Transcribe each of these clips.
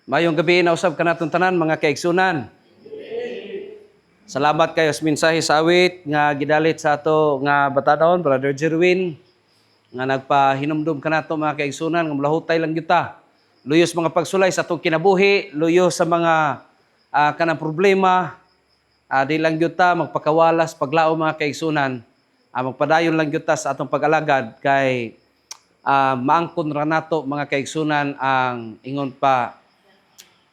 Mayong gabi na usab ka naton tanan mga kaigsunan. Salamat kayo sa mensahe sa awit nga gidalit sa ato nga batanon, Brother Jerwin, nga nagpahinumdum ka nato mga kaigsunan nga mulahutay lang kita. Luyos mga pagsulay sa atong kinabuhi, luyos sa mga kanang problema, di lang gyud ta magpakawalas paglao mga kaigsunan. Magpadayon lang gyud ta sa atong pag-alagad kay maangkon ra nato mga kaigsunan ang ingon pa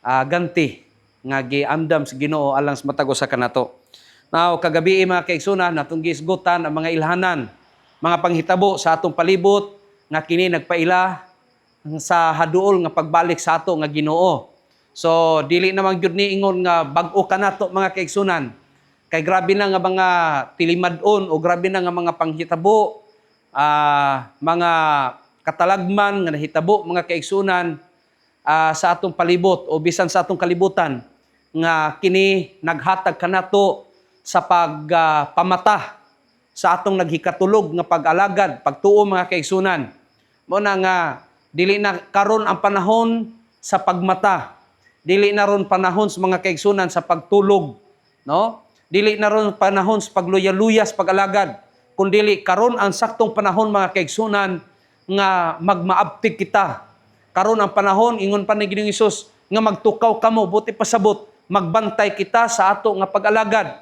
ganti nga giamdam sa Ginoo alang sa matag usa kanato. Now kagabi mga kaigsunan natong gisgutan ang mga ilhanan, mga panghitabo sa atong palibot nga kini nagpaila sa haduol nga pagbalik sa ato nga Ginoo. So dili naman gyud ni ingon nga bag-o kanato mga kaigsunan. Kay grabe na nga mga tilimad-on o grabe na nga mga panghitabo, mga katalagman nga nahitabo mga kaigsunan sa atong palibot o bisan sa atong kalibutan nga kini naghatag kanato sa pagpamata sa atong naghikatulog nga pag-alagad, pagtuo mga kaigsunan. Mao na nga dili na karon ang panahon sa pagmata. Dili na ron panahon sa mga kaigsunan sa pagtulog, no? Dili na ron panahon sa pagluyas-luyas pag-alagad, kundi karon ang saktong panahon mga kaigsunan nga magmaabtig kita. Karon ang panahon, ingon pa ni Ginoong Hesus, nga magtukaw kamo, buti pasabot, magbantay kita sa ato nga pag-alagad,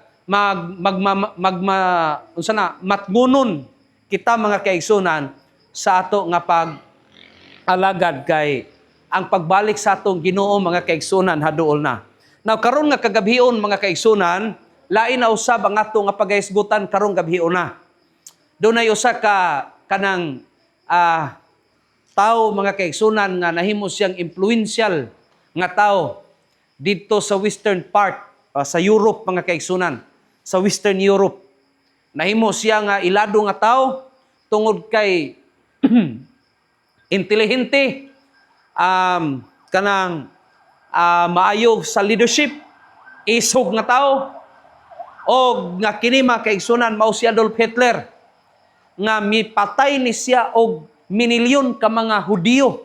matngunon kita mga kaigsunan sa ato nga pag-alagad kay ang pagbalik sa atong Ginoo mga kaigsunan haduol na. Now karon nga kagabion mga kaigsunan, lain na usab ang ato nga pagahisgutan karong gabion na. Dunay usa ka kanang tao mga kaigsunan nga nahimo siyang influential nga tao dito sa western part sa Europe mga kaigsunan, sa Western Europe. Nahimo siya nga ilado nga tao tungod kay intelihente, kanang maayo sa leadership, isog nga tao, o nga kini mga kaigsunan mao si Adolf Hitler nga mipatay ni siya og minilyon ka mga Hudiyo.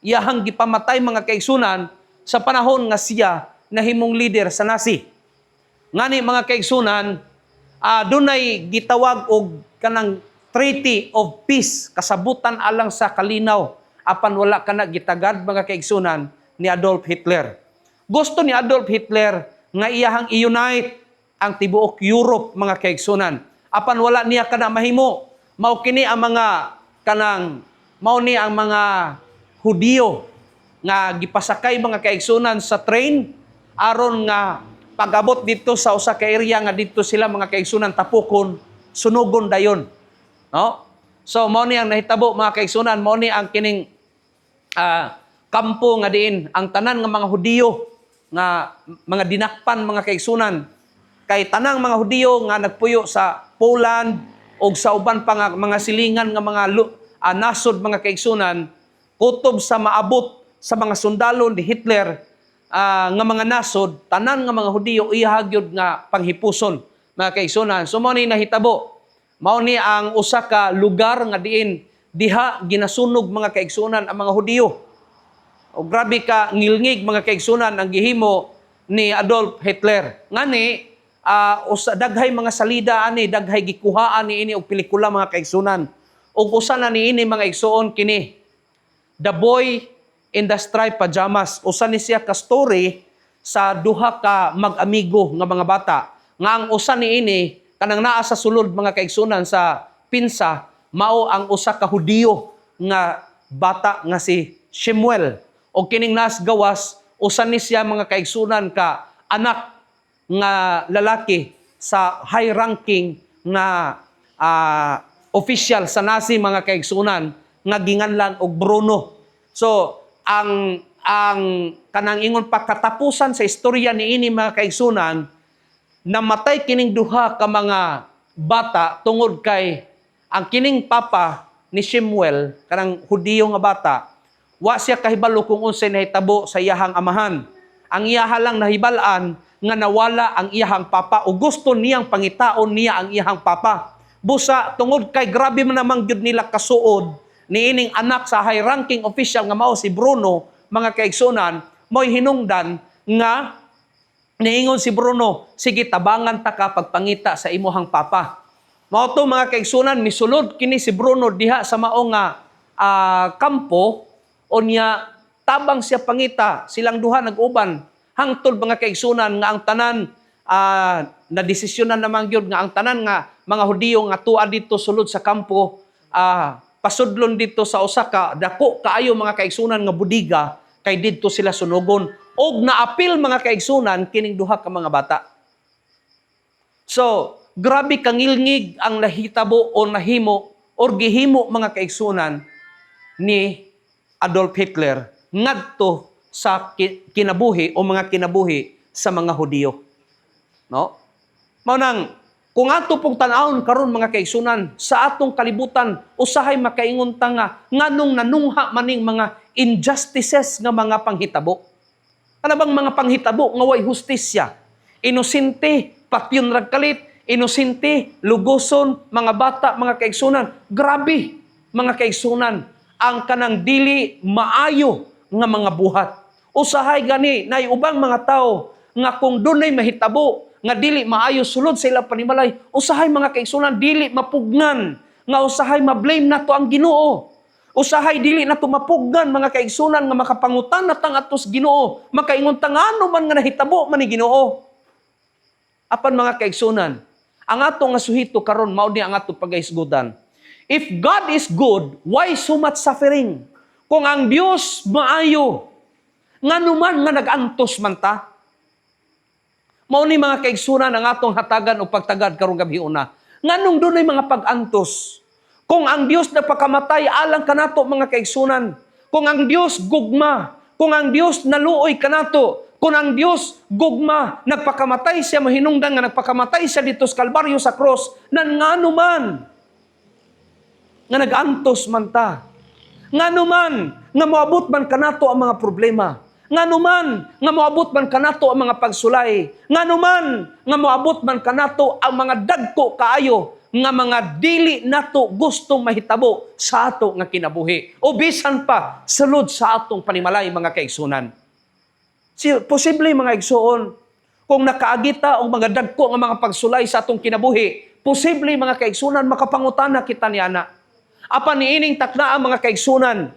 Iyahang gipamatay mga kaigsunan sa panahon nga siya nahimong leader sa Nazi. Ngani mga kaigsunan, dunay gitawag og kanang Treaty of Peace, kasabutan alang sa kalinaw apan wala kana gitagad mga kaigsunan ni Adolf Hitler. Gusto ni Adolf Hitler nga iyahang i-unite ang tibuok Europe mga kaigsunan. Apan wala niya kana mahimo. Mao kini ang mga mao ni ang mga Hudiyo nga gipasakay mga kaigsunan sa train aron nga pag-abot dito sa usa ka area nga dito sila mga kaigsunan tapukon, sunugon dayon. No? So mao ni ang nahitabo mga kaigsunan, mao ni ang kining kampo nga diin ang tanan nga mga Hudiyo nga mga dinakpan mga kaigsunan. Kay tanang mga Hudiyo nga nagpuyo sa Poland o sa uban pa nga mga silingan nga mga nasod mga kaigsunan, kutob sa maabot sa mga sundalo ni Hitler nga mga nasod, tanan nga mga Hudiyo ihagyod nga panghipuson mga kaigsunan. So mao ni nahitabo, mao ni ang usa ka lugar nga diin diha ginasunog mga kaigsunan ang mga Hudiyo. O grabe ka ngilngig mga kaigsunan ang gihimo ni Adolf Hitler. Ngani daghay mga salida ani, daghay gikuhaan ni ini og pelikula mga kaigsunan. Ug usa na ni ini mga igsuon kini The Boy in the Striped Pajamas. Usa ni siya ka story sa duha ka mag-amigo nga mga bata nga ang usa ni ini kanang naa sa sulod mga kaigsunan sa pinsa mao ang usa ka Hudiyo nga bata nga si Shemuel. O kining nas gawas usa ni siya mga kaigsunan ka anak nga lalaki sa high-ranking nga official sa Nazi mga kaigsunan nga ginganlan og Bruno. So ang kanang ingon pa katapusan sa istorya ni ini mga kaigsunan, namatay kining duha ka mga bata tungod kay ang kining papa ni Shemuel kanang Hudiyo nga bata, wa siya kahibalo kung unsay nahitabo sa iyahang amahan. Ang iyaha lang nahibalaan nga nawala ang iyahang papa o gusto niyang pangitaon niya ang iyahang papa. Busa tungod kay grabe man namang gyud nila kasuod ni ining anak sa high-ranking official nga mao si Bruno mga kaigsunan, mo'y hinungdan nga niingon si Bruno, sige tabangan ta ka pagpangita sa imuhang papa. Mao to mga kaigsunan, misulod kini si Bruno diha sa mao nga kampo unya tabang siya pangita, silang duha nag-uban hangtod mga kaigsunan nga ang tanan na desisyonan naman gyud nga ang tanan nga mga Hudiyo nga tuwa dito sulod sa kampo pasudlon dito sa usa ka dako kaayo mga kaigsunan nga budiga kay didto sila sunugon og naapil mga kaigsunan kining duha ka mga bata. So, grabe kangilngig ang nahitabo o nahimo or gihimo mga kaigsunan ni Adolf Hitler ngadto sa kinabuhi o mga kinabuhi sa mga Hudiyo. No? Mao nang kung ato pong tan-awon karon mga kaigsunan sa atong kalibutan usahay makaingon ta nga nganong nanungha maning mga injustices nga mga panghitabo. Ano bang mga panghitabo nga way hustisya? Inosente, patyon ragkalit, inosente, lugoson, mga bata, mga kaigsunan. Grabe, mga kaigsunan, ang kanang dili maayo nga mga buhat. Usahay gani, na ubang mga tao, nga kung dunay mahitabo, nga dili maayo sulod sa ilang panimalay, usahay mga kaigsunan, dili mapugnan, nga usahay mablame nato ang Ginoo. Usahay dili na tumapuggan mga kaigsunan nga makapangutan na tang atos Ginoo. Makaingon ta nga ano man nga nahitabo man ni Ginoo. Apan mga kaigsunan, ang ato nga suhito karon mao ni ang ato pagahisgutan. If God is good, why so much suffering? Kung ang Dios maayo, nganuman nga nag-antos man ta? Mao ni mga kaigsunan ang atong hatagan o pagtagad karong gabi una. Nganong dunay mga pag-antos? Kung ang Diyos nagpakamatay, alang kanato mga kaigsunan. Kung ang Diyos gugma, kung ang Diyos naluoy kanato, kung ang Diyos gugma, nagpakamatay siya, mahinungdan nga nagpakamatay siya dito sa Kalbaryo sa cross, nan ngano man, nga nag-antos man ta. Ngano man, nga moabot man kanato ang mga problema. Ngano man, nga moabot man kanato ang mga pagsulay. Ngano man, nga moabot man kanato ang mga dagko kaayo, nga mga dili nato gustong mahitabo sa ato nga kinabuhi. O bisan pa, sulod sa atong panimalay mga kaigsunan. Posible mga igsuon, kung nakaagita o mga dagko nga mga pagsulay sa atong kinabuhi, posible mga kaigsunan, makapangutana kita niana. Apan niining taknaa mga kaigsunan,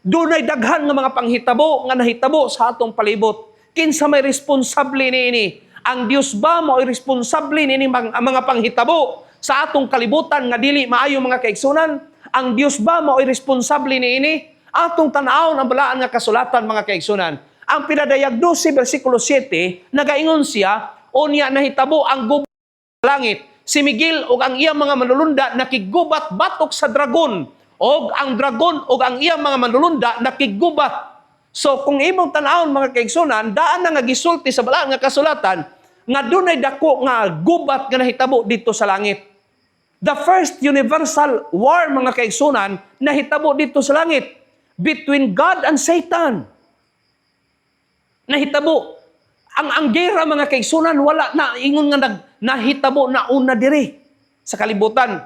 dunay daghan nga mga panghitabo nga nahitabo sa atong palibot. Kinsa may responsable niini? Ang Dios ba mo ay responsable niini mga panghitabo sa atong kalibutan nga dili maayo mga kaigsunan? Ang Dios ba mao ay responsable niini? Atong tan-awon ang balaan nga kasulatan mga kaigsunan. Ang pinadayag 12 bersikulo 7 nagaingon siya unya nahitabo ang gubat sa langit. Si Miguel ug ang iyang mga manulunda nakigubat batok sa dragon. Og ang dragon ug ang iyang mga manulunda nakigubat. So kung imong tan-awon mga kaigsunan, daan na nga gisulti sa balaan nga kasulatan nga dunay dako nga gubat nga nahitabo dito sa langit. The first universal war, mga kaigsunan, nahitabo dito sa langit between God and Satan. Nahitabo. Ang gera, mga kaigsunan, wala na. Ingon nga nahitabo na una diri sa kalibutan.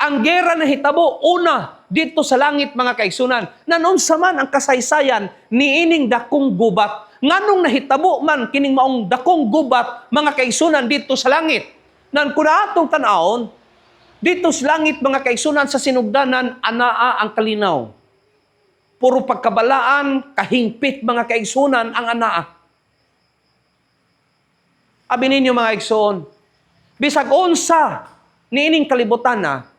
Ang gera nahitabo una dito sa langit, mga kaigsunan. Nanunsa man ang kasaysayan niining dakong gubat. Nganong nahitabo man kining maong dakong gubat, mga kaigsunan, dito sa langit. Nan kuna atong tan-awon, dito sa langit, mga kaigsunan, sa sinugdanan, anaa ang kalinaw. Puro pagkabalaan, kahingpit, mga kaigsunan, ang anaa. Abi ninyo, mga kaigsuon, bisag unsa niining kalibutan na,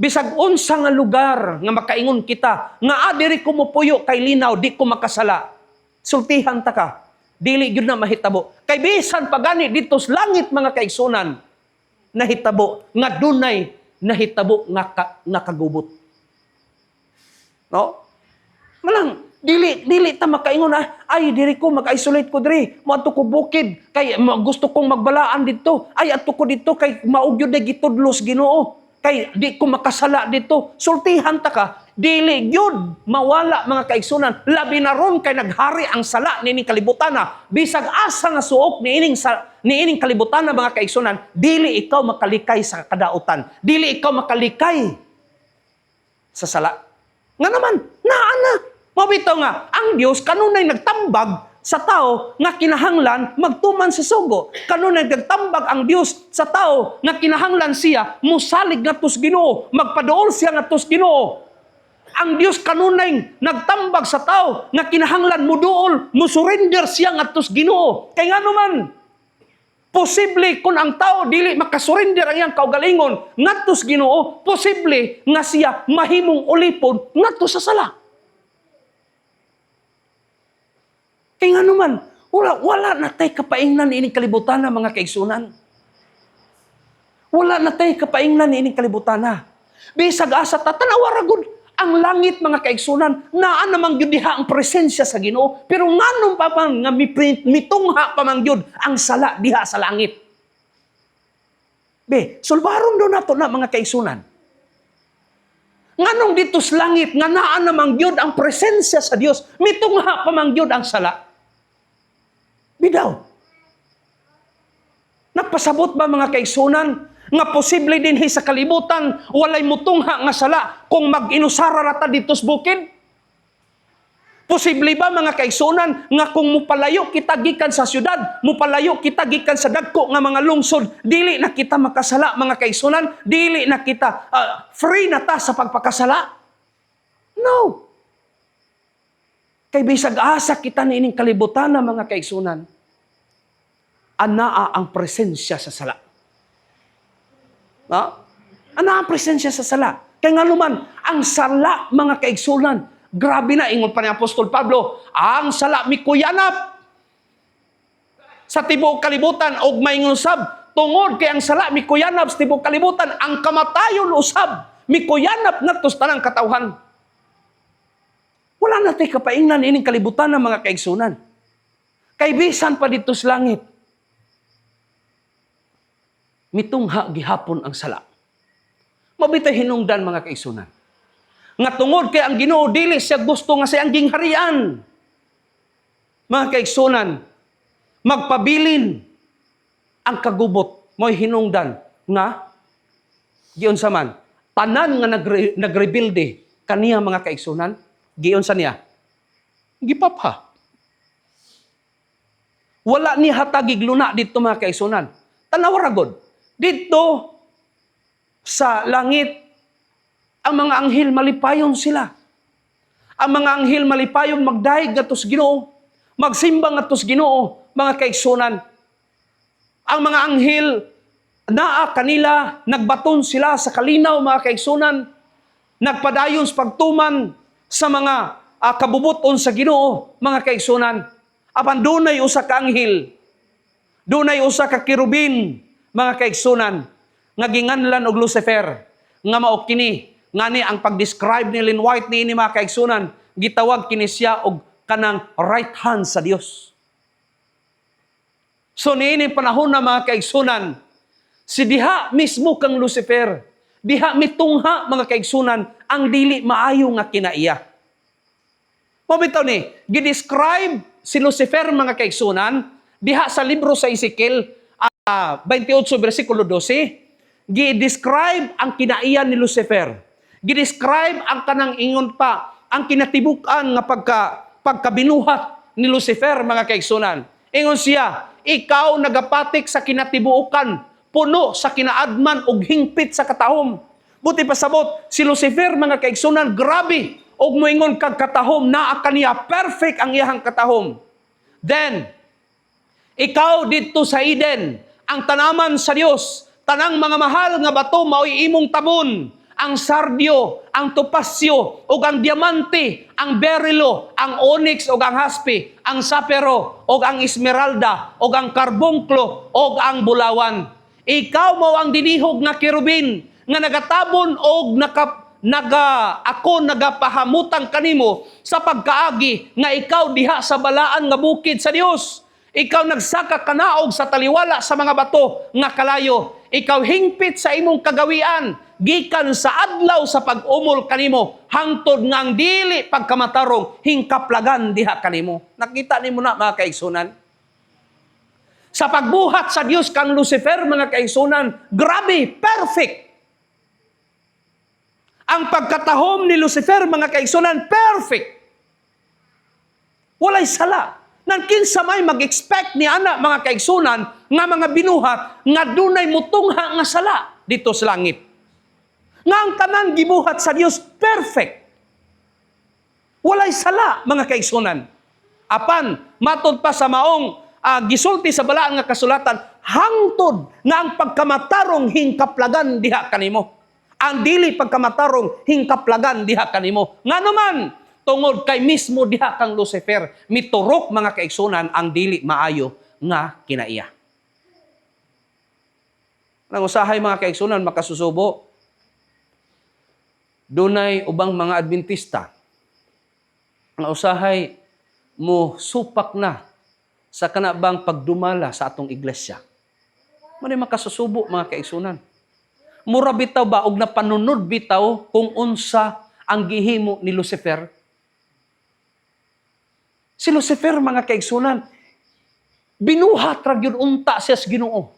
bisag unsa nga lugar nga makaingon kita, nga adiri ko mo puyo kay linaw, di ko makasala. Sultihan ta ka. Dili gyud na mahitabo. Kay bisan pagani dito sa langit, mga kaigsunan, nahitabo, nga dunay nahitabo nga kagubot. No? Malang, dili ta makaingon ay diri ko mag-isolate ko diri, moadto ko bukid kay gusto kong magbalaan dito. Ay adto ko dito kay maugyod na gitudlos Ginoo. Kay di ko makasala dito. Sultihan ta ka, dili gyud mawala mga kaigsunan. Labi na ron kay naghari ang sala niining kalibutan na. Bisag asa nga suok niining kalibutan na, mga kaigsunan, dili ikaw makalikay sa kadautan. Dili ikaw makalikay sa sala. Nga naman, naana. Mabito nga, ang Diyos kanunay nagtambag sa tao nga kinahanglan magtuman sa sugo. Kanunay nagtambag ang Dios sa tao nga kinahanglan siya musalig ngadto sa Ginoo, magpaduol siya ngadto sa Ginoo. Ang Dios kanunay nagtambag sa tao nga kinahanglan muduol, musurrender siya ngadto sa Ginoo. Kay ngano man posible kung ang tao dili makasurrender ang iyang kaugalingon ngadto sa Ginoo, posible nga siya mahimong ulipon ngadto sa sala. Kaya nga naman, wala na tayo kapaingnan ining kalibutan na mga kaigsunan. Wala na tayo kapaingnan ining kalibutan na. Bisag asa tatanawaragod ang langit mga kaigsunan, naan namang yun diha ang presensya sa Ginoo, pero nganong pa pang nga mitungha pa mang yun ang sala diha sa langit. Sulbaron doon nato na mga kaigsunan. Nganong dito sa langit, nga naan namang yun ang presensya sa Dios, mitungha pa mang yun ang sala. Bidaw. Napasabot ba mga kaigsunan nga posible din sa kalibutan walay mutungha nga sala kung mag-inusara rata dito sa bukid? Posible ba mga kaigsunan nga kung mupalayo kita gikan sa syudad, mupalayo kita gikan sa dagko nga mga lungsod, dili na kita makasala mga kaigsunan, dili na kita free na ta sa pagpakasala? No. Kay bisag asa kita niining kalibutan na mga kaigsunan, anaa ang presensya sa sala. Anaa ang presensya sa sala. Kaya nga luman, ang sala mga kaigsunan, grabe na, ingon pa ni Apostol Pablo, ang sala mikuyanap sa tibuok kalibutan og mayngon usab, tungod kay ang sala mikuyanap sa tibuok kalibutan, ang kamatayon usab mikuyanap ngadto sa tanang katawhan. Wala na tayo kapaingnan ining kalibutan ng mga kaigsunan. Kay bisan pa dito sa langit, mitungha gihapon ang sala. Mabitay hinungdan mga kaigsunan. Nga tungod kay ang Ginoo dili siya gusto nga siyang gingharian. Mga kaigsunan, magpabilin ang kagubot mo'y hinungdan nga giyon sa man tanan nga nagrebuilde kaniya mga kaigsunan. Giyon sa niya, gipapha. Wala ni hatagig luna dito mga kaigsunan. Tanawaragod, dito sa langit, ang mga anghel malipayon sila. Ang mga anghel malipayon magdaig ngadto sa Ginoo, magsimbang ngadto sa Ginoo, mga kaigsunan. Ang mga anghel naa kanila, nagbaton sila sa kalinaw mga kaigsunan, nagpadayon sa pagtuman sa mga kabubuton sa Ginoo, mga kaigsunan. Apan dunay usa ka anghel, dunay usa ka kirubin, mga kaigsunan, nga ginganlan og Lucifer, nga mao kini, ngani ang pag-describe ni Ellen White ni mga kaigsunan, gitawag kini siya og kanang right hand sa Dios. So niini panahon na mga kaigsunan, si diha mismo kang Lucifer, diha mitungha mga kaigsunan ang dili maayo nga kinaiya. Mabitaw ni, gidescribe si Lucifer mga kaigsunan diha sa libro sa Ezekiel 28 versikulo 12, gidescribe ang kinaiya ni Lucifer. Gidescribe ang kanang ingon pa, ang kinatibukan nga pagkabinuhat ni Lucifer mga kaigsunan. Ingon siya, ikaw nagapatik sa kinatibuukan, puno sa kinaadman ug hingpit sa katahom. Buti pasabot, si Lucifer mga kaigsunan, grabe, og moingon kag katahom, naa kaniya, perfect ang iyahang katahom. Then, ikaw dito sa Eden, ang tanaman sa Dios, tanang mga mahal nga bato mao'y imong tabon, ang sardio, ang topasyo, ug ang diamante, ang berilo, ang onyx ug ang haspe, ang sapero, ug ang esmeralda, ug ang karbunklo, ug ang bulawan. Ikaw mao ang dinihog nga kirubin nga nagatabon og nagapahamutan kanimo sa pagkaagi nga ikaw diha sa balaan nga bukid sa Dios. Ikaw nagsaka kanaog sa taliwala sa mga bato nga kalayo. Ikaw hingpit sa imong kagawian gikan sa adlaw sa pag-umol kanimo hangtod nga ang dili pagkamatarong hingkaplagan diha kanimo. Nakita nimo na mga kaigsunan. Sa pagbuhat sa Dios kang Lucifer mga kaigsunan, grabe, perfect. Ang pagkatahom ni Lucifer, mga kaigsunan, perfect. Walay sala. Nang kinsa may mag-expect ni ana mga kaigsunan nga mga binuhat nga dunay mutungha nga sala dito sa langit. Nga ang tanan gibuhat sa Dios perfect. Walay sala mga kaigsunan. Apan matod pa sa maong gisulti sa balaan nga kasulatan, hangtod nga ang pagkamatarong hingkaplagan diha kanimo. Ang dili pagkamatarong hingkaplagan diha kanimo. Nga naman, tungod kay mismo diha kang Lucifer, miturok mga kaigsunan ang dili maayo nga kinaiya. Nang usahay mga kaigsunan makasusubo, dunay ubang mga Adventista nga usahay mo supak na sa kanabang pagdumala sa atong iglesia. Manay makasusubo mga kaigsunan. Mura bitaw ba og napanunod bitaw kung unsa ang gihimo ni Lucifer? Si Lucifer mga kaigsunan, binuhat ra gyud unta siya sa Ginoo.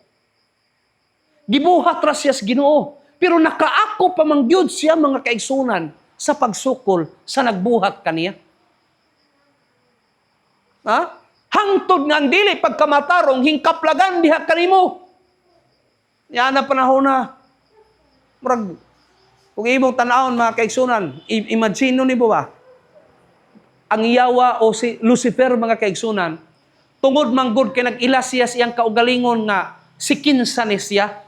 Gibuhat ra siya sa Ginoo, pero nakaako pa man gyud siya mga kaigsunan sa pagsukol sa nagbuhat kaniya. Ha? Hangtod nga ang dili pagkamatarong hingkaplagan diha kanimo. Yan na panahon na. Murag, kung imong tanawon mga kaigsunan, imagine ni ba? Ang Yawa o si Lucifer mga kaigsunan, tungod manggod kay nag-ila siya siyang kaugalingon nga si kinsa ni siya.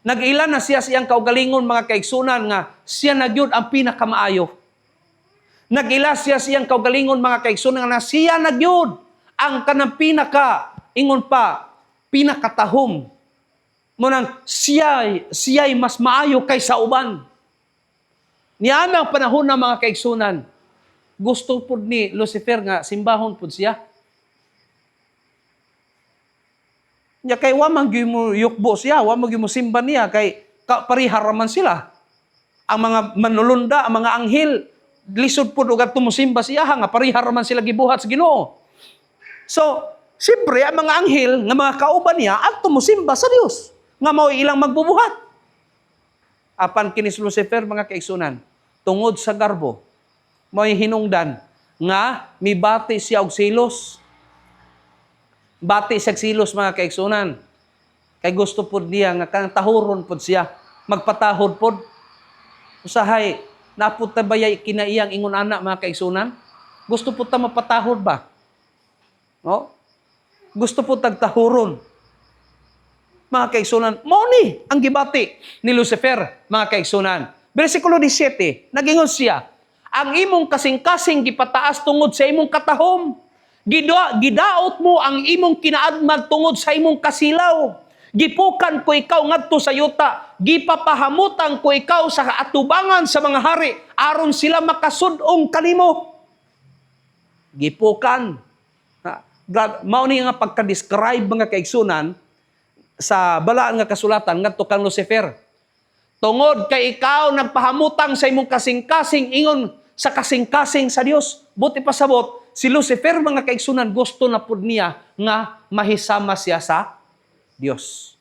Nag-ila na siya siyang kaugalingon mga kaigsunan nga siya na gyud ang pinakamaayo. Nag-ila siya siyang kaugalingon mga kaigsunan nga siya na gyud ang kanang ingon pa, pinakatahom. Munang siya'y mas maayo kaysa uban. Niyan ang panahon ng mga kaigsunan. Gusto po ni Lucifer nga simbahon po siya. Nya kay wa man gyud mo yukbo siya, wa man gyud mo simba niya kay pariharaman sila. Ang mga manulunda, ang mga anghel, lisod po og adto mo simba siya nga pariharaman sila gibuhat sa Ginoo. So, siyempre ang mga anghel nga mga kauban niya adto mo simba sa Dios nga mao ilang magbubuhat. Apan kinis Lucifer mga kaigsunan, tungod sa garbo, mo'y hinungdan nga mibati siya og silos. Bati siya og silos mga kaigsunan. Kay gusto pod niya nga kanang tahuron pod siya, magpatahod pod. Usahay napud ta bayay kinaiyang ingon ana mga kaigsunan? Gusto pod ta mapatahod ba? No? Gusto pod tagtahuron. Mga kaigsunan, mo ni ang gibati ni Lucifer, mga kaigsunan. Versikulo 17, nagingon siya, ang imong kasing-kasing gipataas tungod sa imong katahom. Gidaot mo ang imong kinaadmag tungod sa imong kasilaw. Gipukan ko ikaw ngadto sa yuta. Gipapahamutan ko ikaw sa atubangan sa mga hari aron sila makasud-ong kanimo. Gipukan. Mao ni nga pagka-describe mga kaigsunan sa balaan nga kasulatan ngadto kang Lucifer. Tungod kay ikaw nagpahamutang sa imong kasing-kasing ingon sa kasing-kasing sa Dios. Buti pasabot si Lucifer mga kaigsunan gusto na pud niya nga mahisama siya sa Dios.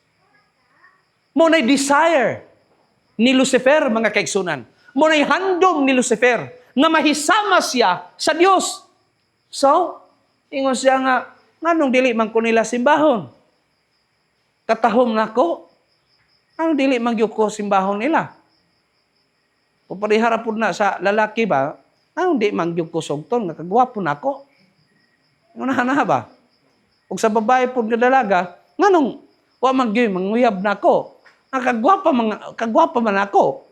Mo nay desire ni Lucifer mga kaigsunan. Mo nay handom ni Lucifer nga mahisama siya sa Dios. So, ingon siya nga nganong dili man ko nila simbahon? Katahom nako. Ano dili magyud ko simbahon nila? Puparihara pud na sa lalaki ba? Ano di magyud ko sugton nga kagwapo nako? Unahan na ba? Ug sa babae pud nga dalaga, nganong wa magyud manguyab nako? Ang kagwapa man ako.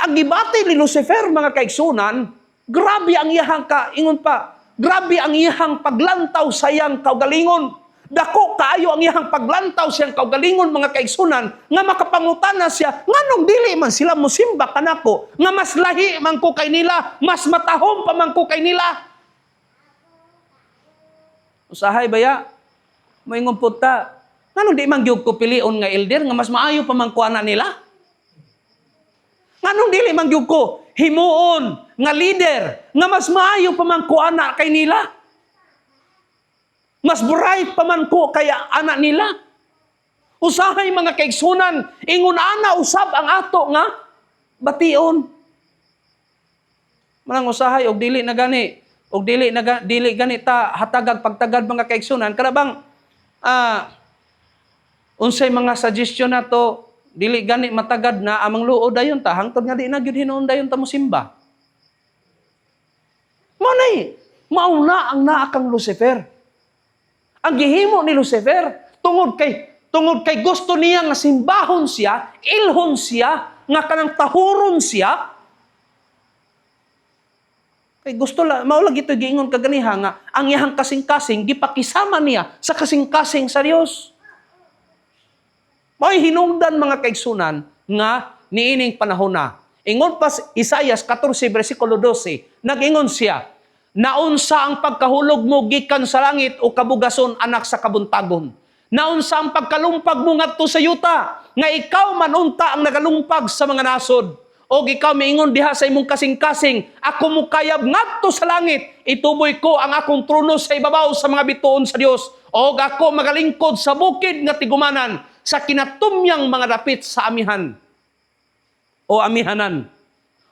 Ang gibati ni Lucifer mga kaigsunan, grabe ang iyahang ingon pa, grabe ang iyahang paglantaw sa iyang kaugalingon. Dako kaayo ang iyang paglantaw siyang kaugalingon mga kaigsunan nga makapangutana siya nganong dili man sila mosimba kanako nga mas lahi man ko kay nila, mas matahom pa man ko kay nila. Usahay baya moingon pud ta nganong di man gyud ko pilion nga elder nga mas maayo pa man ko ana nila? Nganong dili man gyud ko himuon nga leader nga mas maayo pa man ko ana kay nila? Mas bright pa man ko kaya anak nila. Usahay mga kaigsunan, ingon ana usab ang ato nga bation. Manang usahay og dili na gani, og dili gani ta hatagag pagtagad mga kaigsunan, kada bang unsay mga suggestion nato dili gani matagad na amang luod dayon ta hangtod nga di na gyud hinuon dayon ta mosimba. Mauna ang naa kang Lucifer. Ang gihimo ni Lucifer tungod kay gusto niya nga simbahon siya, ilhon siya, nga kanang tahuron siya. Kay gusto mao lagi ito giingon kaganiha nga ang iyang kasing-kasing gipakisama niya sa kasing-kasing sa Dios. May hinungdan mga kaigsunan nga niining panahon na. Ingon pa Isaias 14 versikulo 12, nag-ingon siya, naunsa ang pagkahulog mo gikan sa langit o kabugason anak sa kabuntagon. Naunsa ang pagkalumpag mo ngadto sa yuta, nga ikaw manunta ang nagalumpag sa mga nasod. O ikaw miingon diha sa imong kasing-kasing, ako mo kayab ngadto sa langit, ituboy ko ang akong trono sa ibabaw sa mga bituon sa Dios. O ako magalingkod sa bukid nga tigumanan, sa kinatumyang mga dapit sa amihan. O amihanan.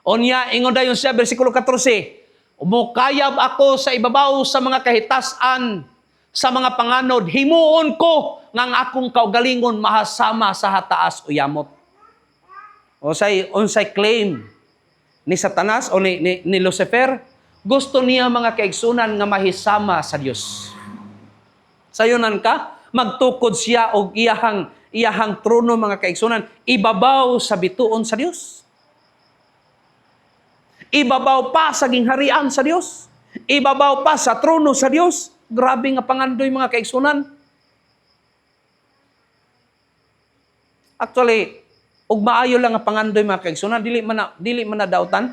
O niya, ingon dayon siya, versikulo 14, umukayab ako sa ibabaw sa mga kahitasan, sa mga panganod, himuon ko ngang akong kaugalingon mahasama sa hataas o yamot. Unsay claim ni Satanas o ni Lucifer, gusto niya mga kaigsunan nga mahisama sa Dios. Sayunan ka, magtukod siya og iyahang trono mga kaigsunan, ibabaw sa bituon sa Dios. Ibabaw pa sa gingharian sa Dios. Ibabaw pa sa trono sa Dios. Grabe nga pangandoy mga kaigsunan. Actually, ug maayo lang nga pangandoy mga kaigsunan, dili man na dautan.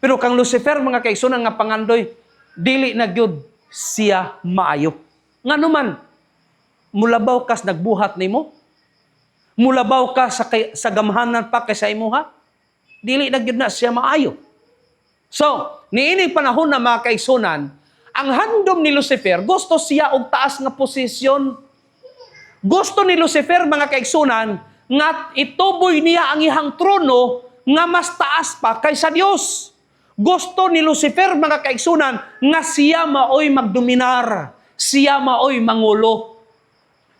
Pero kang Lucifer mga kaigsunan nga pangandoy, dili na gyud siya maayo. Nganuman, mulabaw kas nagbuhat nimo? Mulabaw ka sa gamhanan pa kaysa imuha? Dili na gyud na siya maayo. So, niining panahon na mga kaigsunan, ang handom ni Lucifer, gusto siya og taas nga posisyon. Gusto ni Lucifer mga kaigsunan, nga ituboy niya ang ihang trono nga mas taas pa kaysa Dios. Gusto ni Lucifer mga kaigsunan nga siya maoy magdominar, siya maoy mangulo.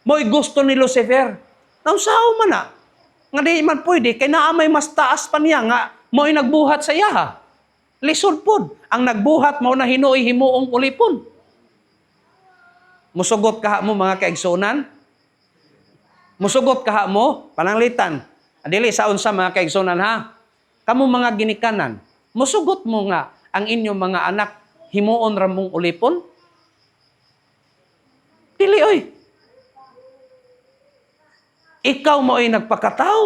Mo'y gusto ni Lucifer. Nausaw man na. Nga di man pwede, kay naamay mas taas pa niya nga mo'y nagbuhat sa iya. Lisod pod. Ang nagbuhat mo na hinuoy himuong ulipon. Musugot kaha mo mga kaigsunan. Musugot kaha mo, pananglitan. Adili sa unsa mga kaigsunan ha. Kamu mga ginikanan, musugot mo nga ang inyong mga anak himuon ra mong ulipon? Dili oy. Ikaw mo ay nagpakataw,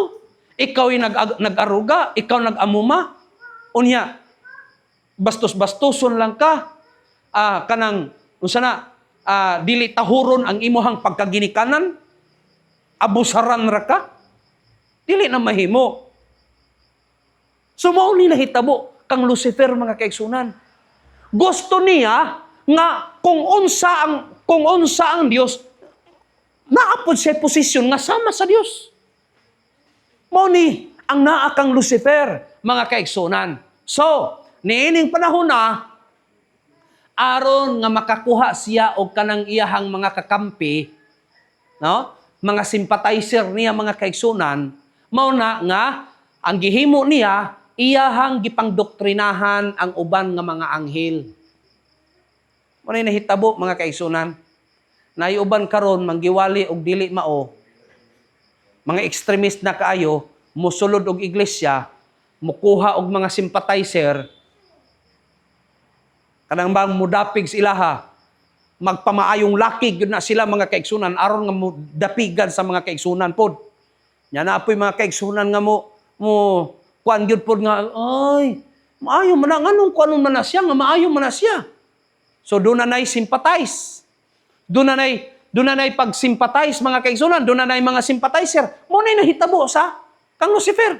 ikaw ay nag-aruga, ikaw nag-amuma. Unya, bastos-bastoson lang ka. Kanang unsa na dili tahuron ang imuhang pagkaginikanan. Abusaran ra ka? Dili na mahimo. So mao ni nahitabo kang Lucifer mga kaigsunan. Gusto niya nga kung unsa ang Dios, naapod siya posisyon nga sama sa Dios. Mao ni ang naa kang Lucifer mga kaigsunan. So, niining panahon na aron nga makakuha siya og kanang iyahang mga kakampi, no? Mga sympathizer niya mga kaigsunan, mao na nga ang gihimo niya iyahang gipangdoktrinahan ang uban nga mga anghel. Mao ni nahitabo mga kaigsunan. Nay uban karon manggiwali og dili mao. Mga extremist na kaayo mosulod og iglesia, mukuha og mga sympathizer. Kanang bang mudapig sa ilaha, magpamaayong laki gyud na sila mga kaigsunan aron nga dapigan sa mga kaigsunan pod. Nya na apoy mga kaigsunan nga mo kuan gyud pod nga ay maayo man nganong kuanon man na siya nga maayo man na siya. So do na nay sympathize. Do na nay pag-sympathize mga kaigsunan, do na nay mga sympathizer. Mo nay nahitabo sa kang Lucifer.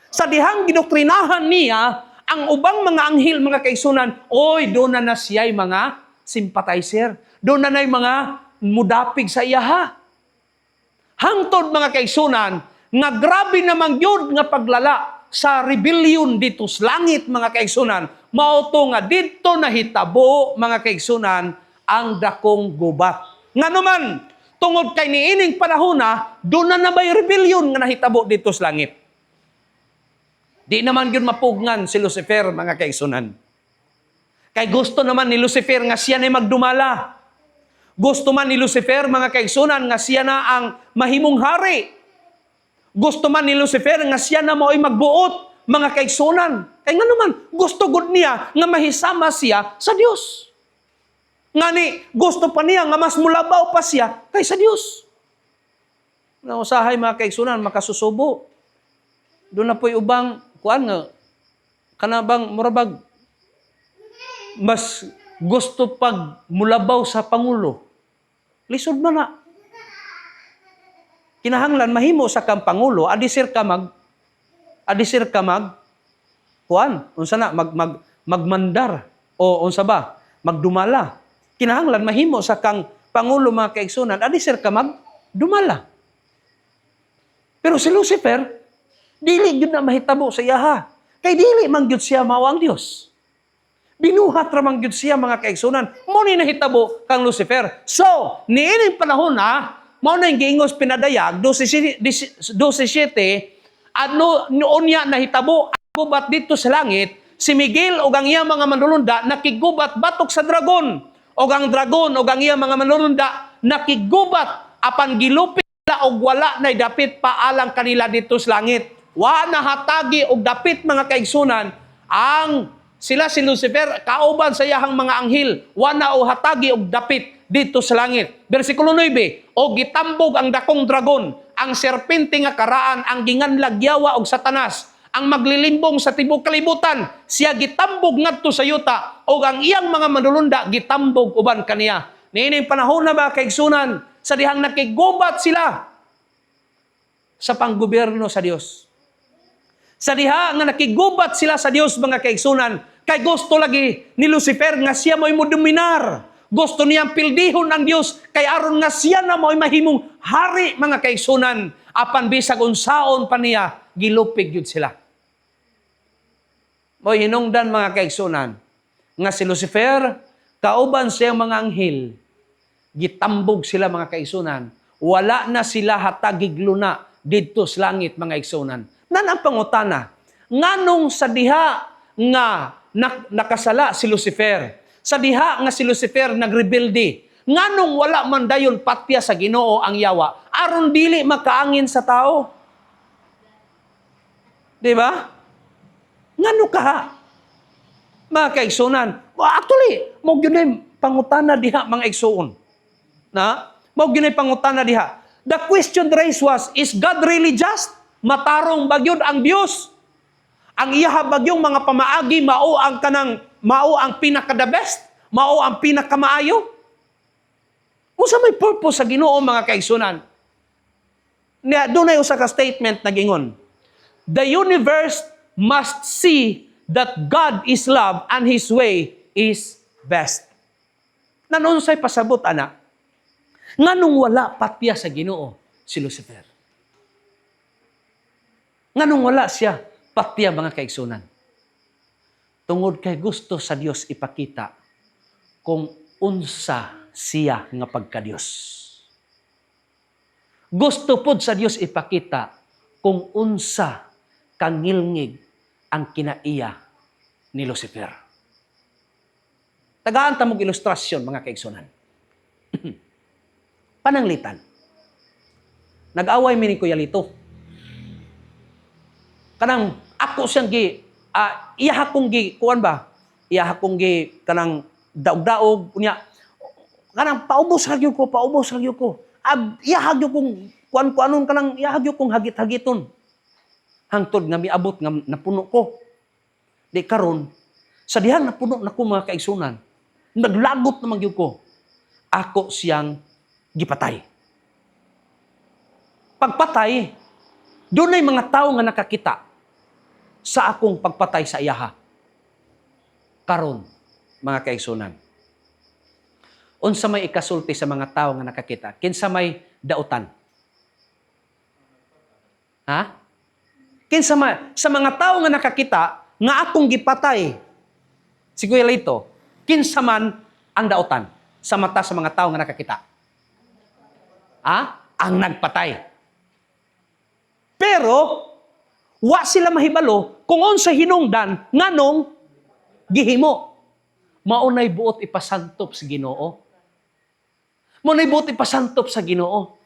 Sa dihang gidoktrinahan niya ang ubang mga anghel mga kaigsunan, oy do na siya'y mga sympathizer. Doon na mga mudapig sa iyaha. Hangtod mga kaigsunan, nga grabe namang yun nga paglala sa rebellion dito sa langit, mga kaigsunan, mao to nga dito nahitabo, mga kaigsunan, ang dakong gubat. Nga naman, tungod kay niining panahon na, doon na may rebellion nga nahitabo dito sa langit. Di naman yun mapugngan si Lucifer, mga kaigsunan. Kay gusto naman ni Lucifer nga siya na magdumala. Gusto man ni Lucifer, mga kaigsunan, nga siya na ang mahimong hari. Gusto man ni Lucifer nga siya na mao'y magbuot, mga kaigsunan. Kaya nga naman, gusto gud niya nga mahisama siya sa Dios. Ngani, gusto pa niya nga mas mulabaw pa siya kaysa Dios. Nausahay, mga kaigsunan, makasusubo. Doon na po'y ubang, kuan nga, kanabang murabag, mas gusto pag mulabaw sa Pangulo. Lisod man na. Kinahanglan mahimo sa kang Pangulo, adisir ka mag, kuan, unsa na, magmandar, o unsa ba, magdumala. Kinahanglan mahimo sa kang Pangulo, mga kaigsunan, adisir ka magdumala. Pero si Lucifer, dili gyud na mahitabo sa iyaha. Kay dili man gyud siya mao ang Dios. Binuhat ra man gyud siya, mga kaigsunan. Mao ni nahitabo kang Lucifer. So, niining panahon na mao na yung giingos pinadayag 12:7 ano noon niya nahitabo ang gubat dito sa langit, si Miguel ug ang iyang mga manulunda nakigubat batok sa dragon. Og ang dragon ug ang iyang mga manulunda nakigubat apan gilupit nila og wala nay dapit paalang kanila dito sa langit. Wa nahatagi og dapit, mga kaigsunan, ang sila si Lucifer kauban sa iyahang mga anghel, wa na o hatagi og dapit dito sa langit. Bersikulo 9, o gitambog ang dakong dragon, ang serpente nga karaan, ang ginganlag Yawa og Satanas, ang maglilimbong sa tibok kalibutan, siya gitambog ngadto sa yuta, o ang iyang mga manulunda gitambog uban kaniya. Niining panahon na, mga kaigsunan, sa dihang nakigubat sila sa panggobyerno sa Dios. Sa diha nga nakigubat sila sa Dios, mga kaigsunan, kay gusto lagi ni Lucifer nga siya mo'y modominar. Gusto niyang pildihon ang Dios, kay aron nga siya na mo'y mahimong hari, mga kaigsunan. Apan bisag unsaon pa niya, gilupig yun sila. Mo'y hinungdan, mga kaigsunan, nga si Lucifer, kauban siyang mga anghel, gitambog sila, mga kaigsunan. Wala na sila hatagig luna didto sa langit, mga kaigsunan. Nan ang pangutana, nganong sa diha nga nakasala si Lucifer, sa diha nga si Lucifer nagrebelde, nganong wala man dayon patya sa Ginoo ang Yawa, aron dili makaangin sa tao? Di ba? Ngano ka? Mga kaigsunan, actually, mo gyud pangutana diha, mga igsuon. Na? Mo gyud pangutana diha. The question raised was, is God really just? Matarong bagyod ang Dios. Ang iyaha bagyong mga pamaagi mao ang pinaka the best, mao ang pinakamaayo. Unsa may purpose sa Ginoo, mga kaigsunan? Niya dunay usa ka statement nagingon. The universe must see that God is love and His way is best. Nanunsay pasabot, ana? Nganong wala patya sa Ginoo si Lucifer? Nganong wala siya patya, mga kaigsunan? Tungod kay gusto sa Dios ipakita kung unsa siya nga pagka-Dios. Gusto pod sa Dios ipakita kung unsa kangilngig ang kinaiya ni Lucifer. Tagaan ta mong ilustrasyon, mga kaigsunan. Pananglitan. Nag-away mi ni Kuya Lito. Kanang ako siyang iyaha kong kuan ba? Iyaha kong kanang daog-daog unya. Kanang paubos hagyo ko. Iyaha gyud kong kuan-kuanon, kanang iyaha gyud kong hagit-hagiton. Hangtod nga miabot nga napuno ko. Di karon sa dihan napuno nako, mga kaigsunan. Naglagot naman gyud ko. Ako siyang gipatay. Pagpatay, dunay mga tao nga nakakita sa akong pagpatay sa iyaha. Karon, mga kaigsunan, unsa may ikasulti sa mga tao nga nakakita? Kinsa may dautan? Ha? Kinsa sa mga tao nga nakakita nga akong gipatay. Si Kuya Lito, kinsa man ang daotan sa mata sa mga tao nga nakakita? Ang nagpatay. Pero wa sila mahibalo kung unsa hinungdan nganong gihimo. Maunay buot ipasantop sa Ginoo. Maunay buot ipasantop sa Ginoo.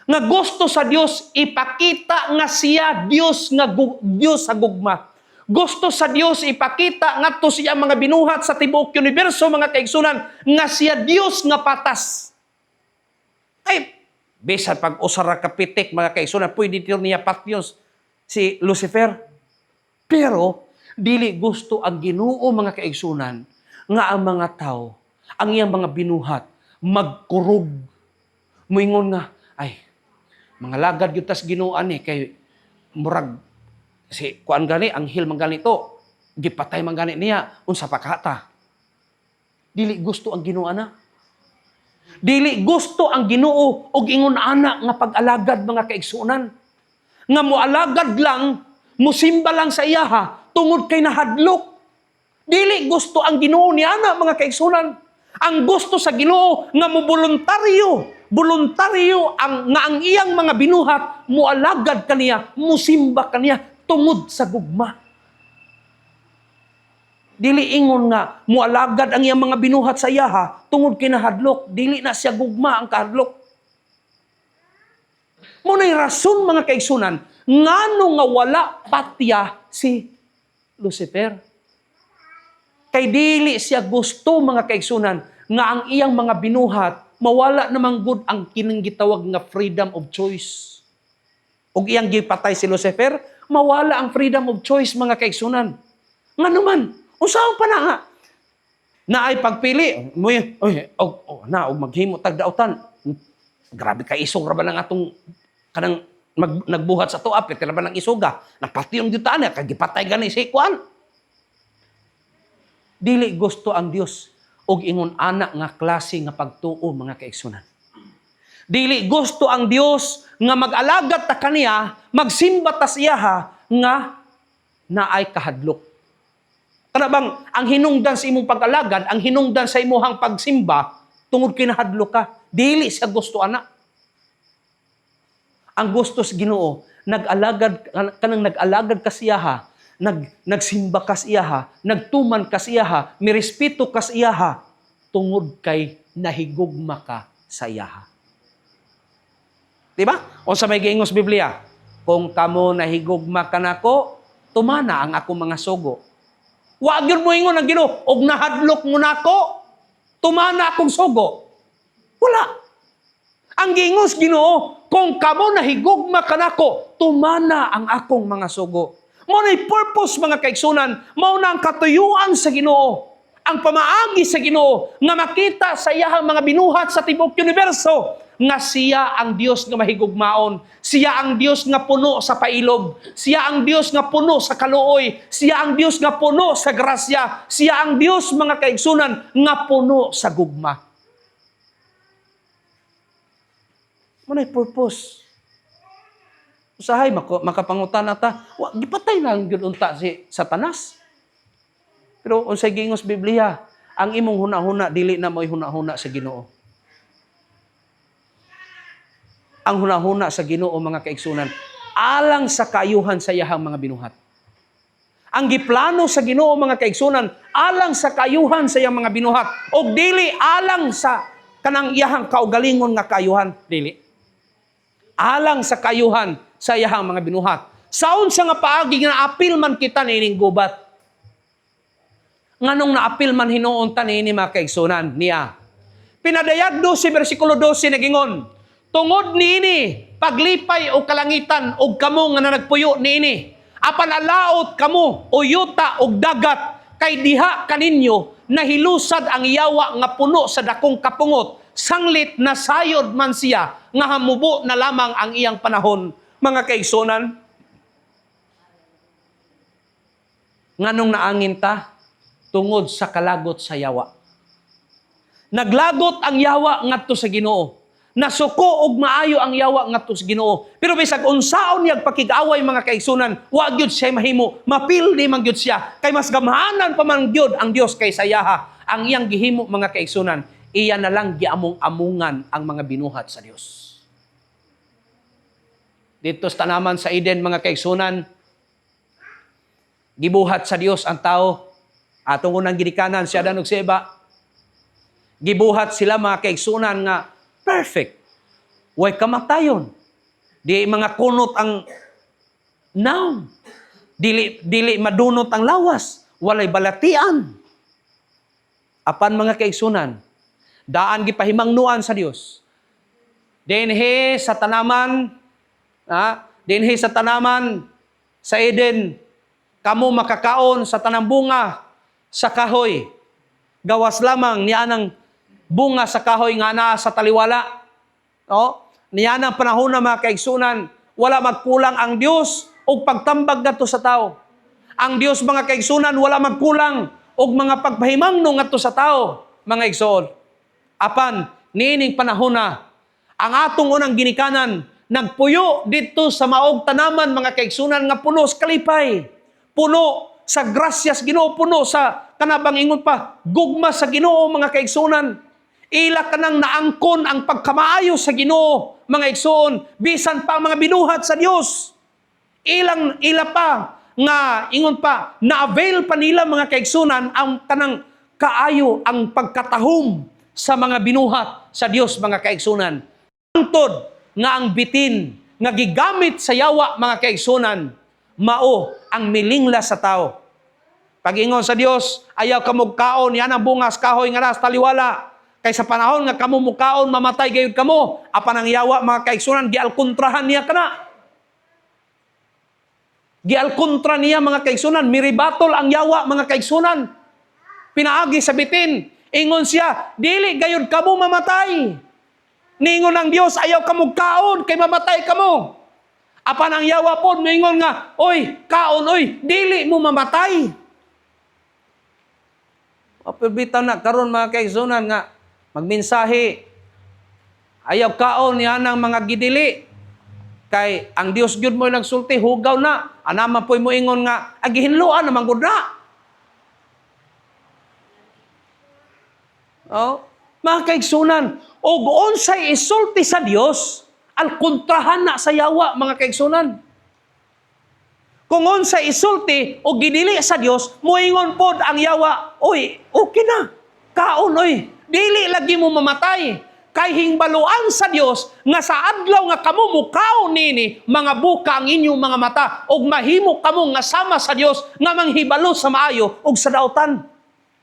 Nga gusto sa Dios ipakita nga siya Dios nga Dios sa gugma. Gusto sa Dios ipakita ngadto siya mga binuhat sa tibuok universo, mga kaigsunan, nga siya Dios nga patas. Ay, bisan pag usara kapitik, mga kaigsunan, pwede niya patyos si Lucifer. Pero dili gusto ang Ginoo, mga kaigsunan, nga ang mga tao, ang iyang mga binuhat magkurog. Moingon nga, ay, mga lagad gyud tas Ginoo ani kay murag si kuan gani anghel man ganito, gipatay man gani niya unsa pa kata. Dili gusto ang Ginoo ana. Dili gusto ang Ginoo og ingon ana nga pag-alagad, mga kaigsunan. Nga moalagad lang, musimba lang sa iyaha tungod kay nahadlok. Dili gusto ang Ginoo ni ana, mga kaigsunan. Ang gusto sa Ginoo nga mo voluntaryo ang iyang mga binuhat moalagad kaniya, musimba kaniya tungod sa gugma. Dili ingon nga moalagad ang iyang mga binuhat sa iyaha tungod kay nahadlok, dili na siya gugma ang kahadlok. Munay rason, mga kaigsunan, ngano nga wala patya si Lucifer. Kay dili siya gusto, mga kaigsunan, nga ang iyang mga binuhat mawala namang good ang kining gitawag nga freedom of choice. Og iyang gipatay si Lucifer, mawala ang freedom of choice, mga kaigsunan. Ngano man, usaon pa na nga. Na ay pagpili, og maghimo tag daotan. Grabe ka isog ra ba nang atong kanang nagbuhat sa tuwa, piti ra ba nang isuga. Napatiyong ditaan kay gipatay gani si kuan. Dili gusto ang Dios og ingon anak nga klase nga pagtuo, mga kaigsunan. Dili gusto ang Dios nga mag-alagad ta kaniya, magsimba ta siya nga naay kahadlok. Kana bang ang hinungdan sa imong pag-alagad, ang hinungdan sa imong pagsimba tungod kinahadlok ka, dili siya gusto ana. Ang gusto sa Ginoo, nag-alagad ka siya, nagsimba ka siya, nagtuman ka siya, mirespeto ka siya, tungod kay nahigugma ka sa iya. Diba? O sa may giingos Biblia, kung kamo nahigugma ka nako, tumana ang akong mga sugo. Wa gyud mo ingon ang Ginoo, og nahadlok mo nako, tumana akong sugo. Wala. Ang giingos Ginoo, kung kamo nahigugma ka nako, tumana ang akong mga sugo. Mao nay purpose, mga kaigsunan, mao na ang katuyuan sa Ginoo, ang pamaagi sa Ginoo nga makita sa iyang mga binuhat sa tibuok universo nga siya ang Dios nga mahigugmaon, siya ang Dios nga puno sa pailog, siya ang Dios nga puno sa kaluoy, siya ang Dios nga puno sa grasya, siya ang Dios, mga kaigsunan, nga puno sa gugma. Mao nay purpose. Usahay makapangutan ata, gipatay lang gyud unta si Satanas. Pero unsay giingos Biblia, ang imong hunahuna dili na mo'y hunahuna sa Ginoo. Ang hunahuna sa Ginoo, mga kaigsunan, alang sa kaayuhan sa iyang mga binuhat. Ang giplano sa Ginoo, mga kaigsunan, alang sa kaayuhan sa iyang mga binuhat, og dili alang sa kanang iyang kaugalingon nga kaayuhan, dili. Alang sa kaayuhan sa iyang mga binuhat. Saon sa nga paagi nga apil man kita nining gubat. Nganong naapil man hinuon ta ni mga kaigsunan niya. Pinadayagdo si bersikulo 12 nagingon, tungod niini paglipay o kalangitan og kamo nga nagpuyo niini, apan alaot kamo o yuta og dagat, kay diha kaninyo nahilusad ang yawa nga puno sa dakong kapungot, sanglit na sayod man siya nga hamubo na lamang ang iyang panahon. Mga kaigsunan, nganong naangin ta? Tungod sa kalagot sa yawa. Naglagot ang yawa ngadto sa Ginoo. nasuko og maayo ang yawa ngadto sa Ginoo. Pero bisag unsaon niya pakig-away mga kaigsunan, wa gyud siya mahimo, mapildi man gyud siya. Kay mas gamhanan pa man gyud ang Dios kaysa yaha. Ang iyang gihimo mga kaigsunan, iya na lang giamong-amungan ang mga binuhat sa Dios. Dito sa tanaman sa Eden mga kaigsunan, gibuhat sa Dios ang tao. Atong unang ginikanan si Adan ug si Eva. Gibuhat sila mga kaigsunan nga perfect. Way kamatayon. Di mga kunot ang noun. Dili madunot ang lawas. Walay balatian. Apan mga kaigsunan, daan gipahimangnuan sa Dios. Dinhi sa tanaman, dinhi sa tanaman sa Eden, kamo makakaon sa tanang bunga sa kahoy. Gawas lamang niya ng bunga sa kahoy nga naa sa taliwala. No? Niya ng panahon na mga kaigsunan, wala magkulang ang Dios o pagtambag nato sa tao. Ang Dios mga kaigsunan, wala magkulang o mga pagpahimangno ngadto sa tao, mga igsoon. Apan, niining panahon na, ang atong unang ginikanan, nagpuyo dito sa maog tanaman, mga kaigsunan, nga puno sa kalipay, puno sa grasyas Ginoo, puno sa kanabang ingon pa, gugma sa Ginoo, mga kaigsunan. Ila ka nang naangkon ang pagkamaayo sa Ginoo, mga igsoon, bisan pa ang mga binuhat sa Dios. Ila pa, nga ingon pa, na-avail pa nila mga kaigsunan ang kanang kaayo, ang pagkatahom sa mga binuhat sa Dios mga kaigsunan. Antod nga ang bitin nga gigamit sa yawa mga kaigsunan, mao ang milingla sa tao. Pag-ingon sa Dios, ayaw kamog kaon, yan ang bungas kahoy nga nas taliwala. Kay sa panahon nga kamo mukaon, mamatay gayud kamo. Apan ang yawa mga kaigsunan, gialkontrahan niya kana. Gialkontra niya mga kaigsunan, miribatol ang yawa mga kaigsunan. Pinaagi sa bitin, ingon siya, dili gayud kamo mamatay. Ningon ang Dios, ayaw kamo kaon, kay mamatay kamo. Apan ang yawa po, ningon nga, oy, kaon, oy, dili mo mamatay. Apilbitan na karon mga kaigsunan nga, magmensahe, ayaw kaon yan ang mga gidili. Kay ang Dios gyud mo nagsulti, hugaw na. Anaman po'y mo ingon nga, agihinluan naman gud na. Oh, mga kaigsunan, og unsay isulti sa Dios, alkontrahan na sa yawa, mga kaigsunan. Kung unsay isulti o gidili sa Dios, moingon pod ang yawa, oy, okay na. Kaon, oy, dili lagi mo mamatay. Kay hingbaluan sa Dios nga sa adlaw nga kamo mukaon nini, mga buka ang inyong mga mata ug mahimo kamo nga sama sa Dios nga manghibalo sa maayo ug sa daotan.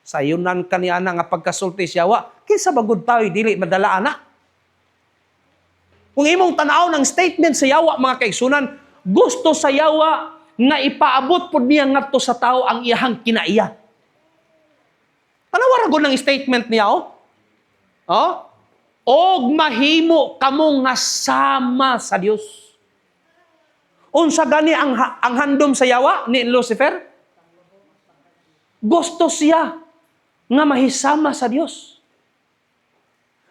Sayunan kaniya nga pagkasulti yawa, kinsa bagud tayo dili madala ana. Kung imong tan-aw ng statement sa yawa mga kaigsunan, gusto sa yawa nga ipaabot pod niya ngadto sa tao ang iyahang kinaiya. Ano wara gud ng statement niya oh? Og mahimo kamo nga sama sa Dios. Unsa gani ang handom sa yawa ni Lucifer? Gusto siya nga mahisama sa Dios.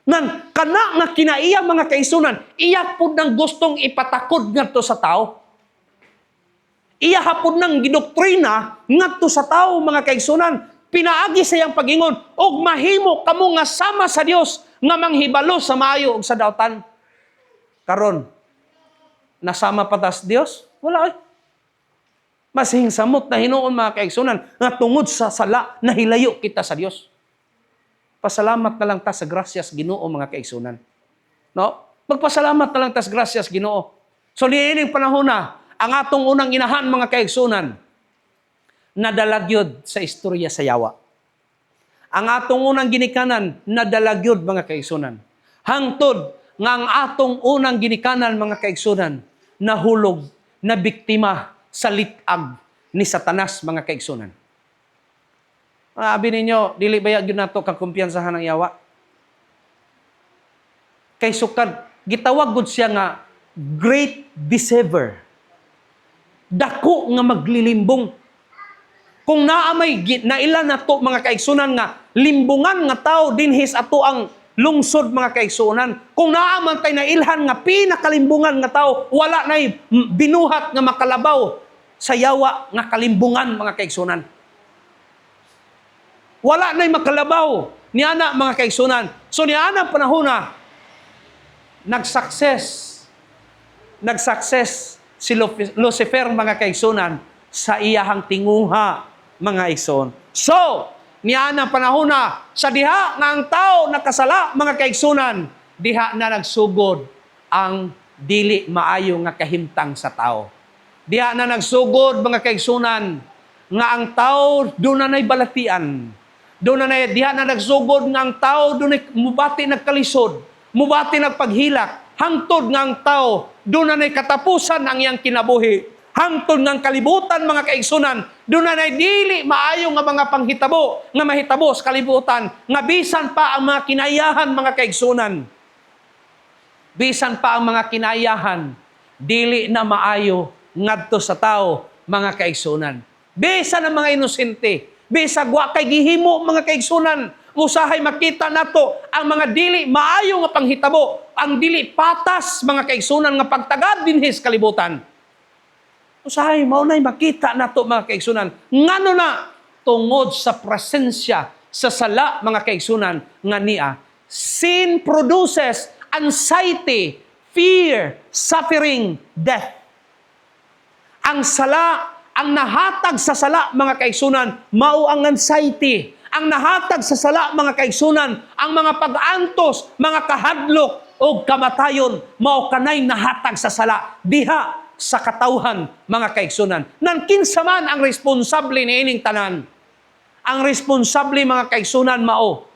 Ngan kana nga kinaiya mga kaigsunan, iya pud nang gustong ipatakod ngadto sa tao. Iya hapon nang gidoktrina ngadto sa tao mga kaigsunan. Pinaagi sa iyang pagingon, og mahimo kamo nga sama sa Dios nga manghibalo sa maayo ug sa daotan. Karon, nasama pa tas Dios? Wala. Mas hingsamot na hinuon mga kaigsunan nga tungod sa sala nahilayo kita sa Dios. Pasalamat na lang ta sa grasyas Ginoo mga kaigsunan. No? Magpasalamat na lang ta sa grasyas Ginoo. So niining panahon na ang atong unang inahan mga kaigsunan, nadalagyod sa istorya sa yawa. Ang atong unang ginikanan, nadalagyod mga kaigsunan. Hangtod nga ang atong unang ginikanan mga kaigsunan, nahulog, na biktima sa litag ni Satanas mga kaigsunan. Abi ninyo, dili ba yun nato kang kumpiyansahan ng yawa? Kay sukad, gitawag gud siya nga great deceiver. Dako nga maglilimbong. Kung naamay nailan na to mga kaigsunan nga limbungan nga tao dinhis ato ang lungsod mga kaigsunan. Kung naaman tay na ilhan nga pinakalimbungan nga tao, wala na'y binuhat nga makalabaw sa yawa nga kalimbungan mga kaigsunan. Wala na'y makalabaw niana mga kaigsunan. So niana panahon na nag-success si Lucifer mga kaigsunan sa iyahang tinguha mga igsoon. So, niya panahon na sa diha nga ang tao nakasala mga kaigsunan, diha na nagsugod ang dili maayo nga kahimtang sa tao. Diha na nagsugod mga kaigsunan nga ang tao doon na nay balatian. Doon na diha na nagsugod nga ang tao doon mubati nagkalisod, mubati nagpaghilak. Hangtod nga ang tao, doon na na'y katapusan ang iyang kinabuhi. Hangtod nga ang kalibutan, mga kaigsunan, doon na na'y dili maayo nga mga panghitabo, nga mahitabo sa kalibutan, nga bisan pa ang mga kinayahan, mga kaigsunan. Bisan pa ang mga kinayahan, dili na maayo ngadto sa tao, mga kaigsunan. Bisan ang mga inosente, bisag wa kay gihimo, mga kaigsunan, usahay makita nato ang mga dili maayo nga panghitabo, ang dili patas mga kaigsunan nga pagtagad dinhi sa kalibutan. Usahay mao nay makita nato mga kaigsunan ngano na tungod sa presensya sa sala mga kaigsunan nga niya. Sin produces anxiety, fear, suffering, death. Ang sala, ang nahatag sa sala mga kaigsunan mao ang anxiety. Ang nahatag sa sala, mga kaigsunan, ang mga pag-antos, mga kahadlok, o kamatayon, mao kanay nahatag sa sala, diha sa katawhan, mga kaigsunan. Nan kinsa man ang responsable ni ining tanan. Ang responsable, mga kaigsunan, mao,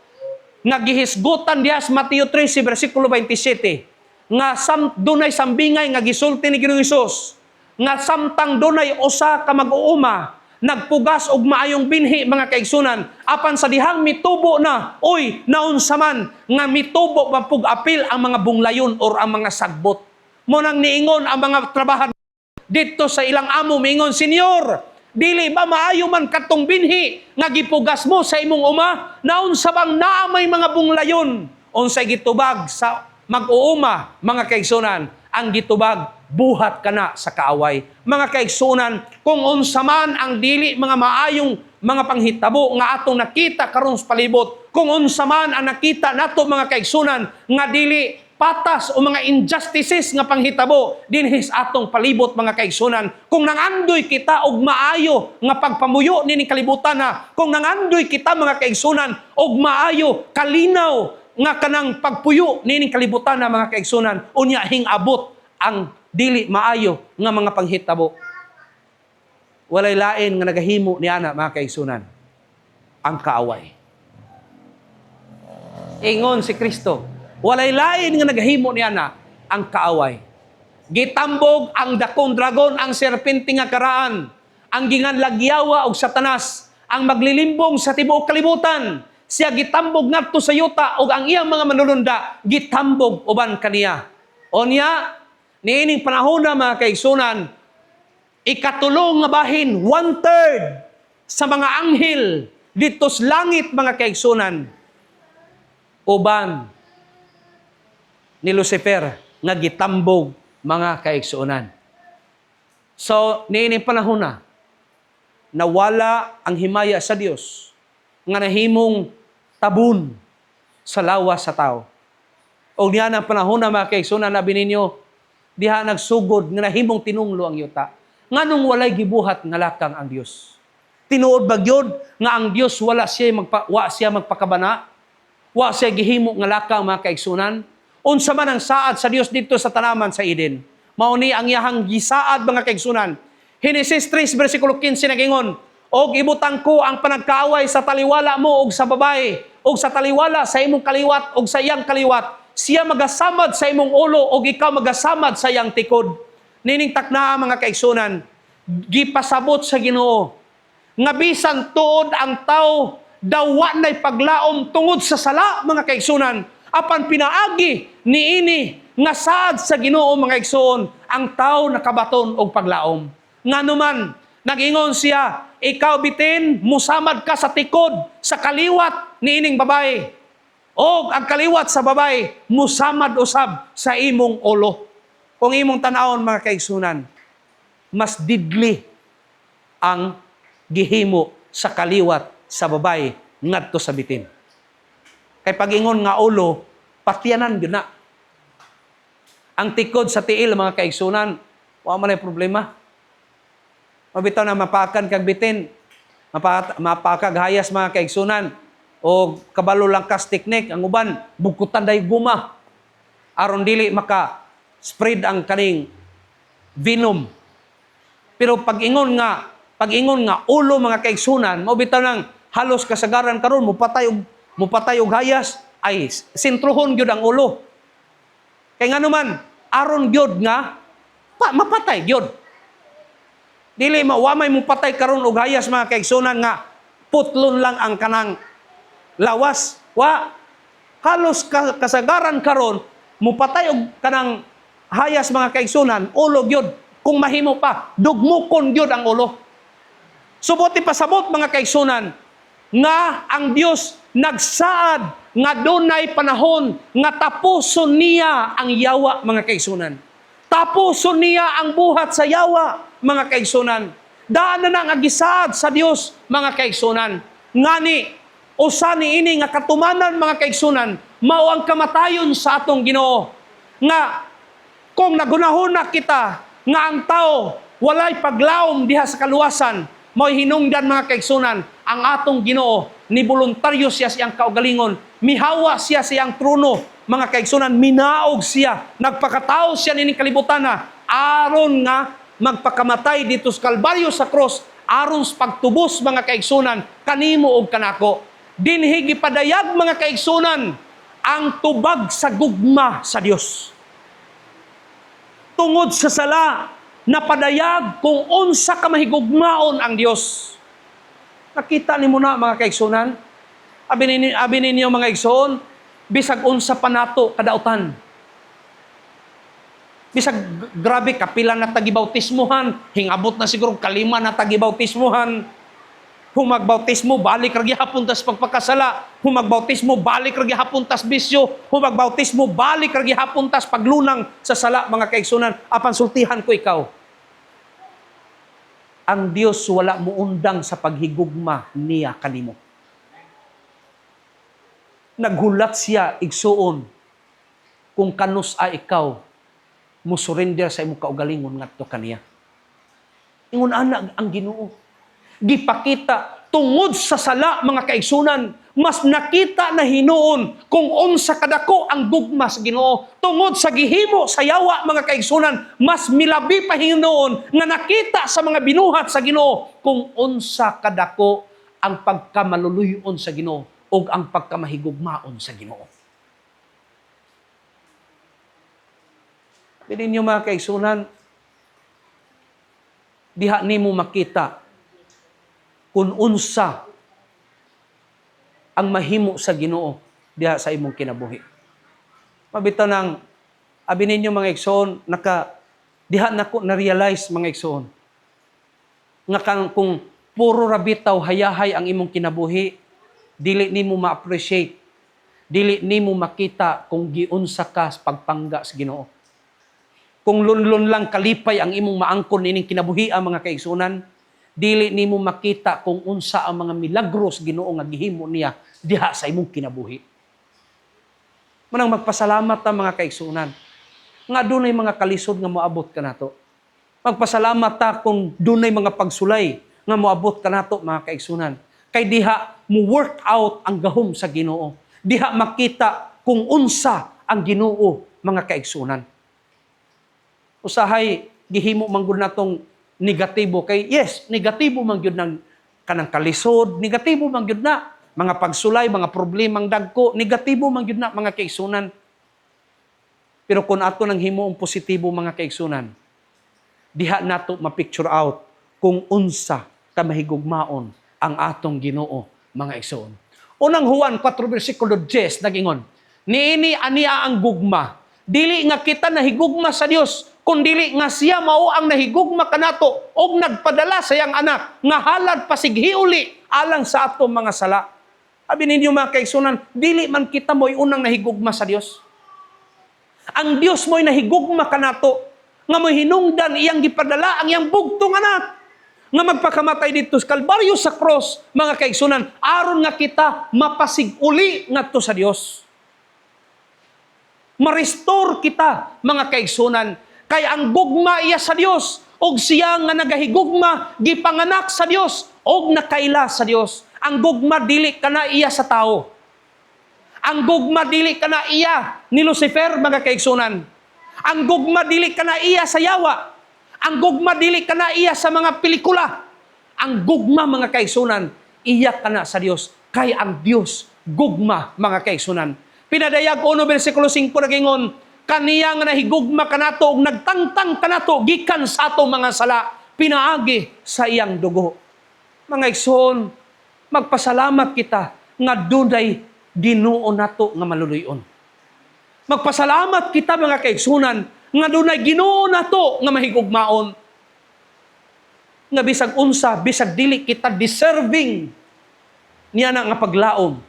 nga gihisgutan diha sa Mateo 13, versikulo 27, nga dunay sambingay nga gisulti ni Ginoong Hesus, nga samtang dunay usa ka mag-uuma, nagpugas og maayong binhi mga kaigsunan apan sa dihang mitubo na oy naunsa man nga mitubo mapug apil ang mga bunglayon or ang mga sagbot mo nang niingon ang mga trabahador dito sa ilang amo miingon, Senyor, dili ba maayo man katong binhi nga gipugas mo sa imong uma? Naunsa bang naamay mga bunglayon? Unsay gitubag sa mag-uuma mga kaigsunan? Ang gitubag, buhat ka na sa kaaway. Mga kaigsunan, kung unsa man ang dili mga maayong mga panghitabo nga atong nakita karon sa palibot, kung unsa man ang nakita nato mga kaigsunan nga dili patas o mga injustices nga panghitabo dinhi sa atong palibot mga kaigsunan, kung nangandoy kita og maayo nga pagpamuyo nining kalibutan na, kung nangandoy kita mga kaigsunan og maayo kalinaw nga kanang pagpuyo nining kalibutan na mga kaigsunan, unya hing-abot ang dili maayo nga mga panghitabo. Walay lain nga nagahimo niana mga kaigsunan, ang kaaway. Ingon si Kristo, walay lain nga nagahimo niana ang kaaway. Gitambog ang dakong dragon, ang serpente nga karaan, ang ginganlagyawa og Satanas, ang maglilimbong sa tibuok kalibutan. Siya gitambog ngadto sa yuta ug ang iyang mga manulunda gitambog uban kaniya. Onya niining panahon na mga kaigsunan, ikatulong nga bahin, 1/3 sa mga anghel dito sa langit mga kaigsunan, uban ni Lucifer nga gitambog mga kaigsunan. So, niining panahon na, nawala ang himaya sa Dios nga nahimong tabun sa lawas sa tao. O niya ng panahon na mga kaigsunan, nabi ninyo, diha nagsugod nga nahimong tinunglo ang yuta. Nganong walay gibuhat nga lakang ang Dios. Tinuod bagyod nga ang Dios wa siya magpakabana, wa siya gihimo nga lakang mga kaigsunan. Unsa man ang saad sa Dios dito sa tanaman sa Eden. Mao ni ang iyahang gisaad mga kaigsunan. Genesis 3 versikulo 15 nagingon, og ibutang ko ang panagkaaway sa taliwala mo og sa babae, og sa taliwala sa imong kaliwat og sa iyang kaliwat. Siya magasamad sa imong ulo og ikaw magasamad sa iyang tikod. Nining taknaa mga kaigsunan, gipasabot sa Ginoo nga bisan tuod ang tao daw wa nay paglaom tungod sa sala mga kaigsunan, apan pinaagi niini nga saad sa Ginoo mga igsoon, ang tao nakabaton og paglaom. Nganuman nagingon siya, ikaw bitin musamad ka sa tikod sa kaliwat niining babae. O ang kaliwat sa babae, musamad usab sa imong ulo. Kung imong tanawon mga kaigsunan, mas didli ang gihimo sa kaliwat sa babae ngadto sa bitin. Kay pag-ingon nga ulo, patyanan gyud na. Ang tikod sa tiil mga kaigsunan, wa man ay problema. Mabitaw na mapakan kag bitin, mapakag hayas mga kaigsunan, o kabalo lang kas teknik, ang uban, bukutan day guma. Aron dili maka-spread ang kaning venom. Pero pag-ingon nga ulo mga kaigsunan, mabitaw nang halos kasagaran karon mupatay og hayas, ay sentrohon gyud ang ulo. Kay nga naman, aron gyud nga mapatay gyud. Dili wa may mupatay karon og hayas mga kaigsunan nga putlon lang ang kanang lawas. Wa halos kasagaran karon mupatay og kanang hayas mga kaigsunan, ulo gyud. Kung mahimo pa, dugmukon gyud ang ulo. Subuti pasabot mga kaigsunan nga ang Dios nagsaad nga dunay panahon nga tapuson niya ang yawa mga kaigsunan. Tapuson niya ang buhat sa yawa mga kaigsunan. Daan na nga gisaad sa Dios mga kaigsunan. Ngani usa ni ini nga katumanan mga kaigsunan, mao ang kamatayon sa atong Ginoo. Nga kung nagunahon na kita nga ang tao walay paglaom diha sa kaluwasan, mao'y hinungdan mga kaigsunan, ang atong Ginoo ni voluntaryo siya siyang kaugalingon, mihawa siya siyang trono, mga kaigsunan, minaog siya, nagpakatao siya nining kalibutan na, aron nga magpakamatay dito sa Kalbaryo sa cross, aron sa pagtubos mga kaigsunan, kanimo og kanako. Dinhi gipadayag mga kaigsunan, ang tubag sa gugma sa Dios. Tungod sa sala, napadayag kung unsa ka mahigugmaon ang Dios. Nakita ni mo na mga kaigsunan, abi ninyo mga igsoon, bisag unsa pa nato kadautan. Bisag grabe kapila na tagibautismuhan, hingabot na siguro kalima na tagibautismuhan. Humagbautismo, balik ra gihapon tas pagpakasala. Humagbautismo, balik ra gihapon tas bisyo. Humagbautismo, balik ra gihapon tas paglunang sa sala mga kaigsunan. Apan sultihan ko ikaw. Ang Dios wala muundang sa paghigugma niya kanimo. Naghulat siya igsuon kung kanus a ikaw mo surrender sa imong kaugalingon ngadto kaniya. Ingon ana ang Ginoo. Gipakita tungod sa sala mga kaigsunan, mas nakita na hinuon kung unsa kadako ang gugma sa Ginoo. Tungod sa gihimo sa yawa mga kaigsunan, mas milabi pa hinuon nga nakita sa mga binuhat sa Ginoo kung unsa kadako ang pagkamaluluyon sa Ginoo o ang pagkamahigugmaon sa Ginoo. Bilin niyo mga kaigsunan, diha nimo makita kung unsa ang mahimo sa Ginoo diha sa imong kinabuhi. Mabitaw nang abi ninyo mga igsoon, diha nako na-realize mga igsoon nga kung puro rabitaw hayahay ang imong kinabuhi, dili nimo ma-appreciate, dili nimo makita kung giunsa ka sa pagpangga sa Ginoo. Kung lunlun lang kalipay ang imong maangkon ining kinabuhi ang mga kaigsunan, dili nimo makita kung unsa ang mga milagros Ginoo nga gihimo niya diha sa imong kinabuhi. Manang magpasalamat ta mga kaigsunan nga dunay mga kalisod nga moabot kanato. Magpasalamat ta kung dunay mga pagsulay nga moabot kanato mga kaigsunan. Kay diha mo work out ang gahom sa Ginoo. Diha makita kung unsa ang Ginoo mga kaigsunan. Usahay gihimo man gud natong negatibo kay yes, negatibo man gyud ng kanang kalisod, negatibo man gyud na mga pagsulay, mga problemang dagko, negatibo man gyud na mga kaigsunan. Pero kung ato nang himuong positibo mga kaigsunan, diha nato ma-picture out kung unsa ka mahigugmaon ang atong Ginoo mga igsoon. Unang Juan 4 versikulo 10 nagingon, niini ania ang gugma, dili nga kita nahigugma sa Dios, kundili nga siya mao ang nahigugma kanato og nagpadala sa iyang anak nga halad pasighiuli alang sa atong mga sala. Sabi ninyo mga kaigsunan, dili man kita mo'y unang nahigugma sa Dios. Ang Dios mo'y nahigugma kanato, nga mo'y hinungdan iyang gipadala ang iyang bugtong anak, nga magpakamatay dito sa Kalbaryo sa cross, mga kaigsunan, aron nga kita mapasig-uli ngadto sa Dios. Ma-restore kita, mga kaigsunan, kay ang gugma iya sa Dios, og siya nga nagahigugma, gipanganak sa Dios, og nakaila sa Dios. Ang gugma dili kana iya sa tao. Ang gugma dili kana iya ni Lucifer, mga kaigsunan. Ang gugma dili kana iya sa yawa. Ang gugma dili kana iya sa mga pelikula. Ang gugma, mga kaigsunan, iya kana sa Dios. Kay ang Dios gugma, mga kaigsunan. Pinadayag 1 versikulo 5 nagingon, kaniya nga nahigugma kanato ug nagtangtang kanato gikan sa ato mga sala, pinaagi sa iyang dugo. Mga igsoon, magpasalamat kita nga dunay Ginoo nato nga maluluyon. Magpasalamat kita, mga kaigsunan, nga dunay Ginoo nato nga mahigugmaon. Nga bisag unsa, bisag dili kita deserving niya na nga paglaom.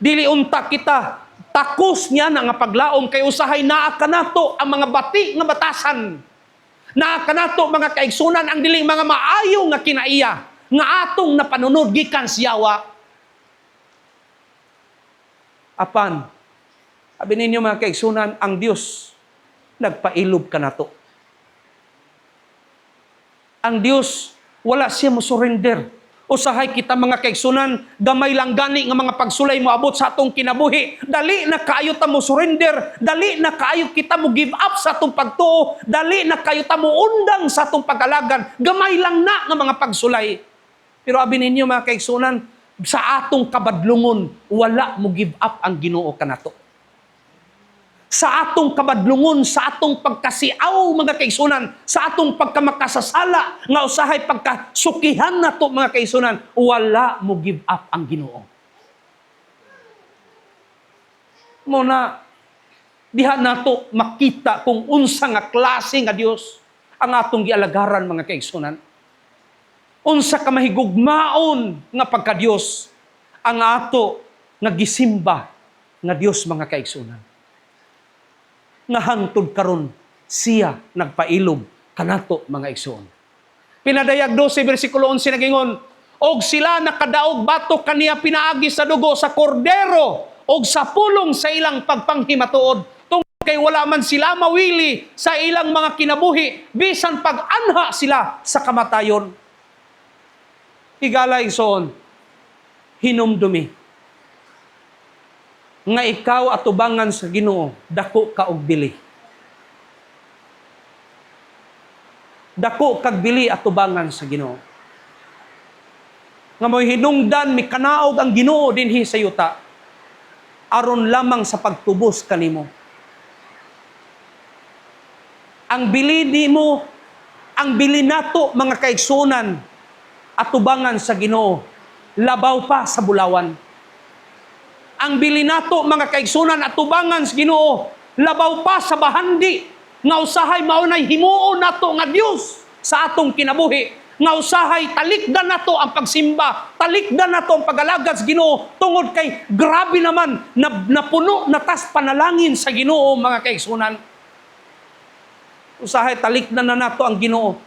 Dili unta kita takos niya na nga paglaom, kay usahay naa kanato ang mga bati nga batasan. Naa kanato, mga kaigsunan, ang dili mga maayo nga kinaiya, nga atong napanunod gikan sa yawa. Apan, sabi ninyo, mga kaigsunan, ang Dios nagpailob kanato. Ang Dios, wala siya mo surrender. Usahay kita, mga kaigsunan, gamay lang gani nga mga pagsulay mo abot sa atong kinabuhi. Dali na kaayo ta mo surrender. Dali na kaayo kita mo give up sa atong pagtuo. Dali na kaayo ta mo undang sa atong pag-alagan. Gamay lang na nga mga pagsulay. Pero abi ninyo, mga kaigsunan, sa atong kabadlungon, wala mo give up ang Ginoo kanato. Sa atong kabadlungon, sa atong pagkasiaw, mga kaigsunan, sa atong pagkamakasasala, nga usahay pagkasukihan na to, mga kaigsunan, wala mo give up ang Ginoo. Muna, diha nato makita kung unsa nga klase nga Dios ang atong gialagaran, mga kaigsunan. Unsa ka mahigugmaon nga pagka-Dios ang ato nga gisimba nga Dios, mga kaigsunan. Nga hangtod karon siya nagpailob kanato, mga igsoon. Pinadayag 12 versikulo 11 nagingon, og sila nakadaog batok kaniya pinaagi sa dugo sa kordero og sa pulong sa ilang pagpanghimatuod, tungod kay wala man sila mawili sa ilang mga kinabuhi bisan pag-anha sila sa kamatayon. Higala, igsoon, hinumdumi nga ikaw atubangan sa Ginoo, dako ka og bili. Dako kag bili atubangan sa Ginoo. Nga mo'y hinungdan, mi kanaog ang Ginoo dinhi sa yuta, aron lamang sa pagtubos kanimo. Ang bili nimo, ang bili nato, mga kaigsunan, atubangan sa Ginoo, labaw pa sa bulawan. Ang bili nato, mga kaigsunan, atubangan sa Ginoo, labaw pa sa bahandi, nga usahay maunay himuon nato nga Dios sa atong kinabuhi, nga usahay talikdan nato ang pagsimba, talikdan nato ang pag-alagad sa Ginoo, tungod kay grabe naman napuno natas panalangin sa Ginoo, mga kaigsunan. Usahay talikdan na nato ang Ginoo.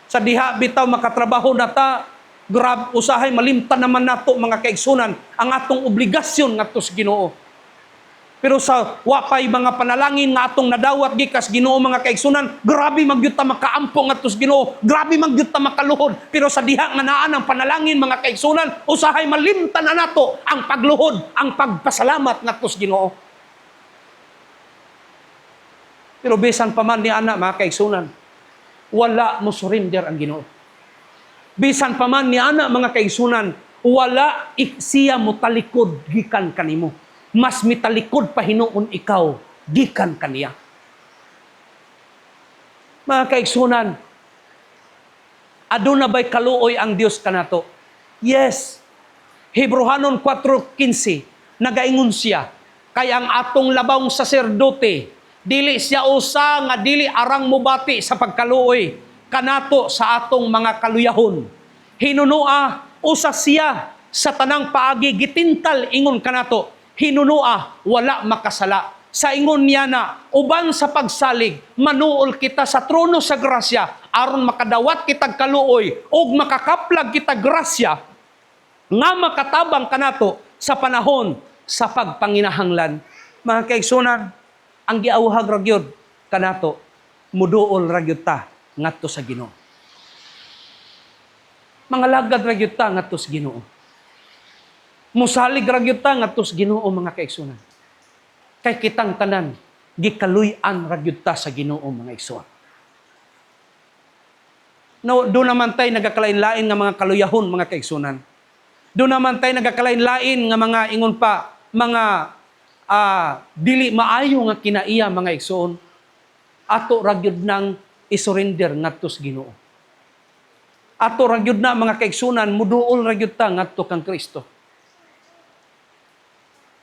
Sa diha bitaw makatrabaho nata, grab, usahay malimtan naman nato, mga kaigsunan, ang atong obligasyon ngadto sa Ginoo. Pero sa wapay mga panalangin nga atong nadawat gikas Ginoo, mga kaigsunan, grabe magyud ta makaampo ngadto sa Ginoo, grabe magyud ta makaluhod. Pero sa diha nga naa ng panalangin, mga kaigsunan, usahay malimtan na nato ang pagluhod, ang pagpasalamat ngadto sa Ginoo. Pero bisan pa man ni ana, mga kaigsunan, wala mo surrender ang Ginoo. Bisan pa man ni ana, mga kaigsunan, wala siya mo talikod gikan kanimo. Mas mitalikod pa hinuon ikaw gikan kaniya. Mga kaigsunan, aduna ba'y kaluoy ang Dios kanato? Yes. Hebrehanon 4:15, nagaingon siya, kay ang atong labawng saserdote, dili siya usa nga dili arang mubati sa pagkaluoy kanato sa atong mga kaluyahon. Hinunua, usa siya sa tanang paagi gitintal ingon kanato, hinunua wala makasala. Sa ingon niya na uban sa pagsalig manuol kita sa trono sa grasya aron makadawat kitag kaluoy ug makakaplag kitag grasya nga makatabang kanato sa panahon sa pagpanginahanglan. Mga kaigsunan, ang giawhag ra gyud kanato muduol ra gyud ta ngadto sa Ginoo. Mga lagad ra gyud ta ngadto sa Ginoo. Musalig ra gyud ta ngadto sa Ginoo mga kaigsunan. Kay kitang tanan gikaluy-an ra gyud ta sa Ginoo mga igsoon. No, do naman tay nagakalain-lain nga mga kaluyahon mga kaigsunan. Do naman tay nagakalain-lain nga mga ingon pa mga dili maayo nga kinaiya mga igsoon. Ato ra gyud nang isurrender ngadto sa Ginoo. Ato ra gyud na mga kaigsunan muduol ra gyud ta ngadto kang Kristo.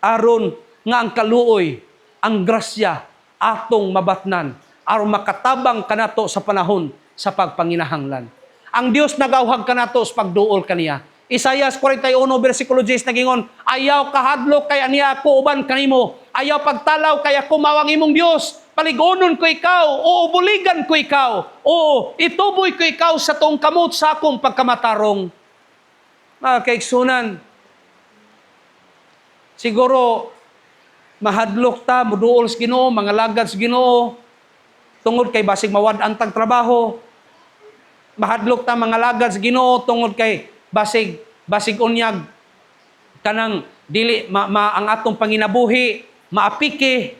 Aron nga ang kaluoy, ang grasya atong mabatnan aron makatabang kanato sa panahon sa pagpanginahanglan. Ang Dios nagawhag kanato sa pagduol kaniya. Isaiah 41 versikulo 10 nagingon, ayaw kahadlok kay aniya ako uban kanimo. Ayaw pagtalaw kay ako mawang imong Dios. Paligonon ko ikaw, oo buligan ko ikaw. Oo, ituboy ko ikaw sa tuong kamot sa akong pagkamatarong. Mga kaigsunan, siguro mahadlok ta, muduol sa Ginoo, mga lagad sa Ginoo, tungod kay basig mawad antang trabaho. Mahadlok ta mga lagad sa Ginoo, tungod kay basig unyag kanang dili ang atong panginabuhi, maapiki.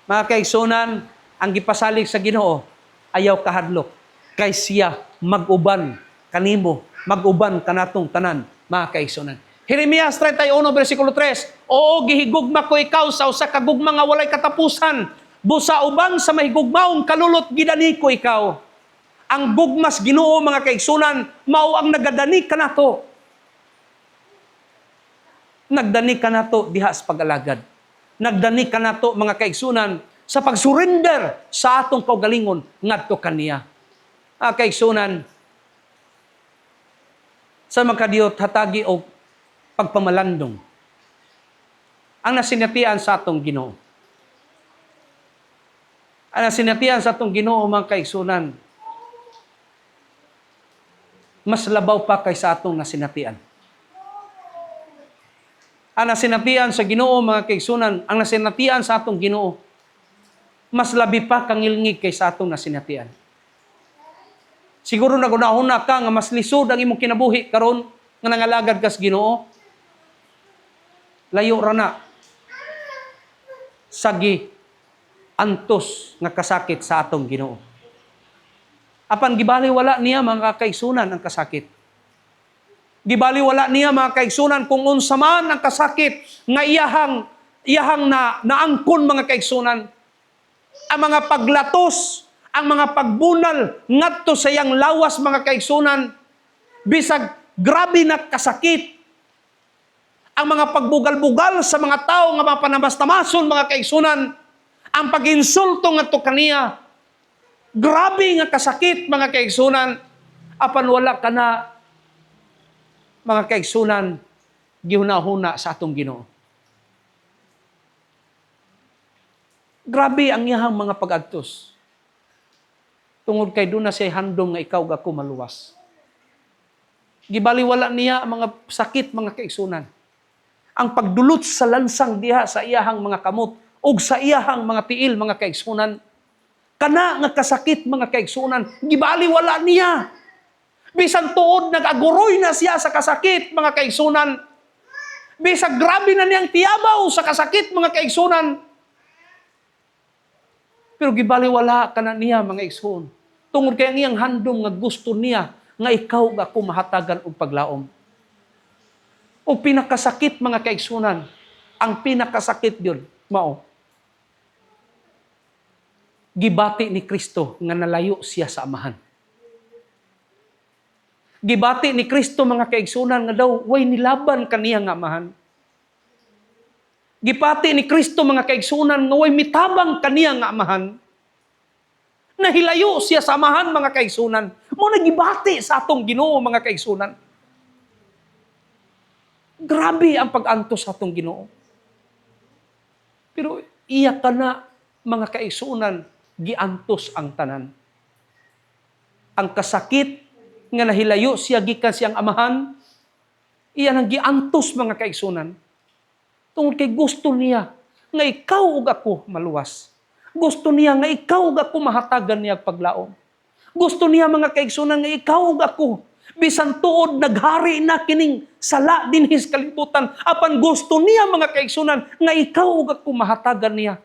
Mga kaigsunan, ang gipasalig sa Ginoo, ayaw kahadlok, kay siya mag-uban kanimo, mag-uban kanatong tanan, mga kaigsunan. Jeremias 31, versikulo 3, oo, gihigugma ko ikaw sa usa ka gugma nga walay katapusan. Busa uban sa mahigugmaong kalulot, gidani ko ikaw. Ang gugmas Ginoo, mga kaigsunan, mao ang nagadani kanato. Nagdani kanato diha sa pag-alagad. Nagdani kanato, mga kaigsunan, sa pag-surrender sa atong kaugalingon ngadto kaniya. Kaigsunan, sa magkadiyot hatagi og pagpamalandong ang nasinatian sa atong Ginoo. Ang nasinatian sa atong Ginoo, mga kaigsunan, mas labaw pa kaysa atong nasinatian. Ang nasinatian sa Ginoo, mga kaigsunan, ang nasinatian sa atong Ginoo, mas labi pa kangilngig kaysa atong nasinatian. Siguro nagunahuna ka nga mas lisod ang imong kinabuhi karon nga nangalagad ka sa Ginoo. Layo ra na sagi antos nga kasakit sa atong Ginoo. Apan gibaliwala niya mga kaigsunan ang kasakit. Gibaliwala niya mga kaigsunan kung unsa man ang kasakit nga iyahang naangkon mga kaigsunan. Ang mga paglatos, ang mga pagbunal ngadto sa iyang lawas mga kaigsunan, bisag grabe na kasakit. Ang mga pagbugal-bugal sa mga tao nga mga panabastamason, mga kaigsunan, ang pag-insulto ngadto kaniya, grabe nga kasakit, mga kaigsunan, apan wala ka na, mga kaigsunan, gihuna-huna sa atong Ginoo. Grabe ang iyahang mga pag-adtos. Tungod kay doon na siya handong nga ikaw gako maluwas. Gibaliwala niya ang mga sakit, mga kaigsunan. Ang pagdulot sa lansang diha sa iyahang mga kamot ug sa iyahang mga tiil, mga kaigsunan. Kana nga kasakit, mga kaigsunan, gibaliwala niya. Bisan tuod nag-aguroy na siya sa kasakit, mga kaigsunan. Bisag grabe na niyang tiyabaw sa kasakit, mga kaigsunan. Pero gibaliwala ka na niya, mga igsoon. Tungod kay ang iyang handom nga gusto niya nga ikaw ako mahatagan og paglaom. O pinakasakit, mga kaigsunan, ang pinakasakit yun, mao. Gibati ni Kristo nga nalayo siya sa Amahan. Gibati ni Kristo, mga kaigsunan, nga daw way nilaban kaniya nga Amahan. Gipati ni Kristo, mga kaigsunan, nga way mitabang kaniya nga Amahan. Nahilayo siya sa Amahan, mga kaigsunan. Mo nagibati sa atong Ginoo, mga kaigsunan. Grabe ang pag-antos sa atong Ginoo. Pero iya ka na, mga kaigsunan, giantos ang tanan. Ang kasakit nga nahilayo siya gikan siyang amahan, iya nang giantos, mga kaigsunan. Tungod kay gusto niya nga ikaw ug ako maluwas. Gusto niya nga ikaw ug ako mahatagan niya paglaom. Gusto niya, mga kaigsunan, nga ikaw ug ako bisan tuod naghari na kining sala dinhi sa kalibutan, apan gusto niya, mga kaigsunan, nga ikaw ug ako mahatagan niya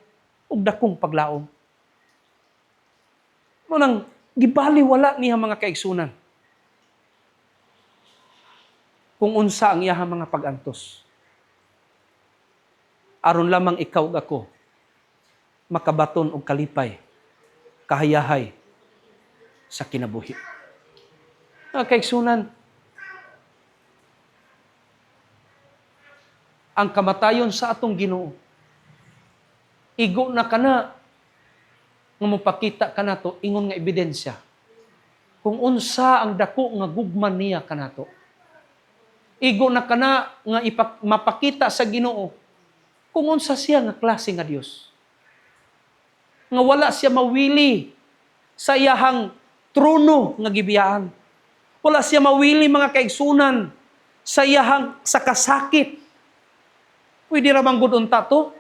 og dakong paglaom. Munang gibaliwala niya, mga kaigsunan, kung unsa ang iyahang mga pag-antos. Aron lamang ikaw ug ako makabaton og kalipay, kahayahay sa kinabuhi. Mga kaigsunan, ang kamatayon sa atong Ginoo, igo na kana nga mopakita kanato ingon nga ebidensya kung unsa ang dako nga gugman niya kanato. Igo na kana nga mapakita sa Ginoo kung unsa siya nga klase nga Dios. Nga wala siya mawili sa iyahang trono nga gibiyaan. Wala siya mawili, mga kaigsunan, sa iyahang sa kasakit. Pwede ra bang gud unta to?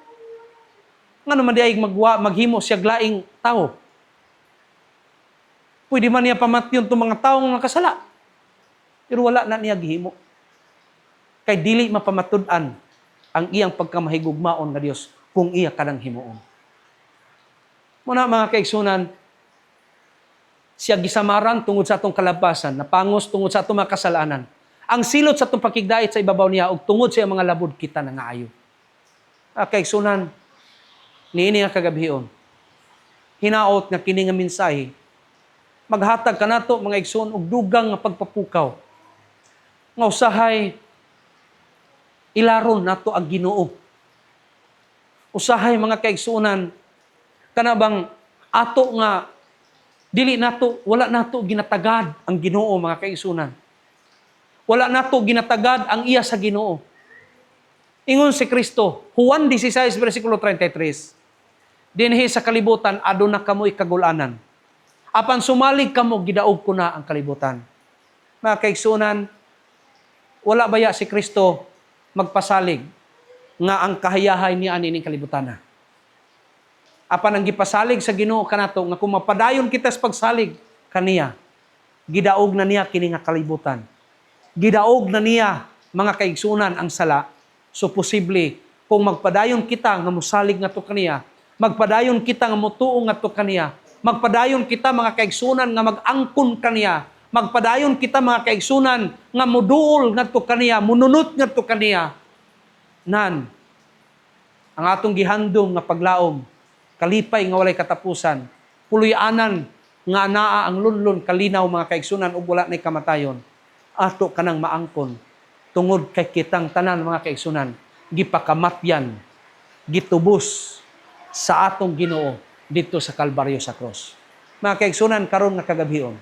Nga naman di ay maghimo siya glaing tao. Pwede man niya pamatyon itong mga taong nga kasala. Pero wala na niya gihimo. Kay dili mapamatud-an ang iyang pagkamahigugmaon nga Dios kung iya kanang himuon. Muna, mga kaigsunan, siya gisamaran tungod sa atong kalabasan, napangos tungod sa atong mga kasalanan. Ang silot sa atong pakigdait sa ibabaw niya ug tungod sa mga labod kita na ngaayo. Kaigsunan, niini nga kagabhion, hinaot nga kini nga mensahe, maghatag kanato, mga igsoon, og dugang nga pagpapukaw. Nga usahay ilaron nato ang Ginoo. Usahay, mga kaigsunan, kanabang ato nga dili nato, wala nato ginatagad ang Ginoo, mga kaigsunan. Wala nato ginatagad ang iya sa Ginoo. Ingon si Kristo, Juan 16 versikulo 33, dinhi sa kalibutan aduna kamoy kagulanan. Apan sumalig kamo, gidaog ko na ang kalibutan. Mga kaigsunan, wala baya si Kristo magpasalig nga ang kahayahay niya ani ning kalibutan na. Apan ang gipasalig sa Ginoo kanato nga kung mapadayon kita sa pagsalig kaniya, gidaog na niya kini nga kalibutan. Gidaog na niya, mga kaigsunan, ang sala. So posible kung magpadayon kita nga mosalig ngadto kaniya, magpadayon kita nga motuo ngadto kaniya, magpadayon kita, mga kaigsunan, nga mag-angkon kaniya, magpadayon kita, mga kaigsunan, nga moduol ngadto kaniya, mununot ngadto kaniya, nan ang atong gihandom nga paglaom, kalipay nga walay katapusan, puloy-anan nga anaa ang lunlon kalinaw, mga kaigsunan, ug wala nay kamatayon, ato kanang maangkon tungod kay kitang tanan, mga kaigsunan, gipakamatyan, gitubos sa atong Ginoo dito sa Kalbaryo sa cross. Mga kaigsunan, karon nga kagabhion,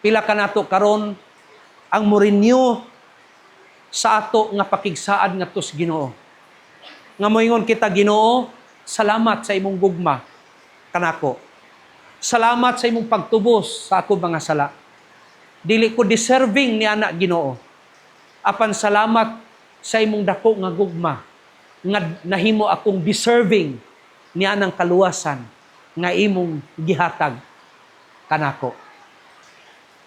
pila ka nato karon ang morenew sa ato nga pakigsaad ngadto sa Ginoo. Nga moingon kita, Ginoo, salamat sa imong gugma kanako. Salamat sa imong pagtubos sa ako mga sala. Dili ko deserving ni anak Ginoo. Apan salamat sa imong dako nga gugma nga nahimo akong deserving ni anang kaluwasan nga imong gihatag kanako.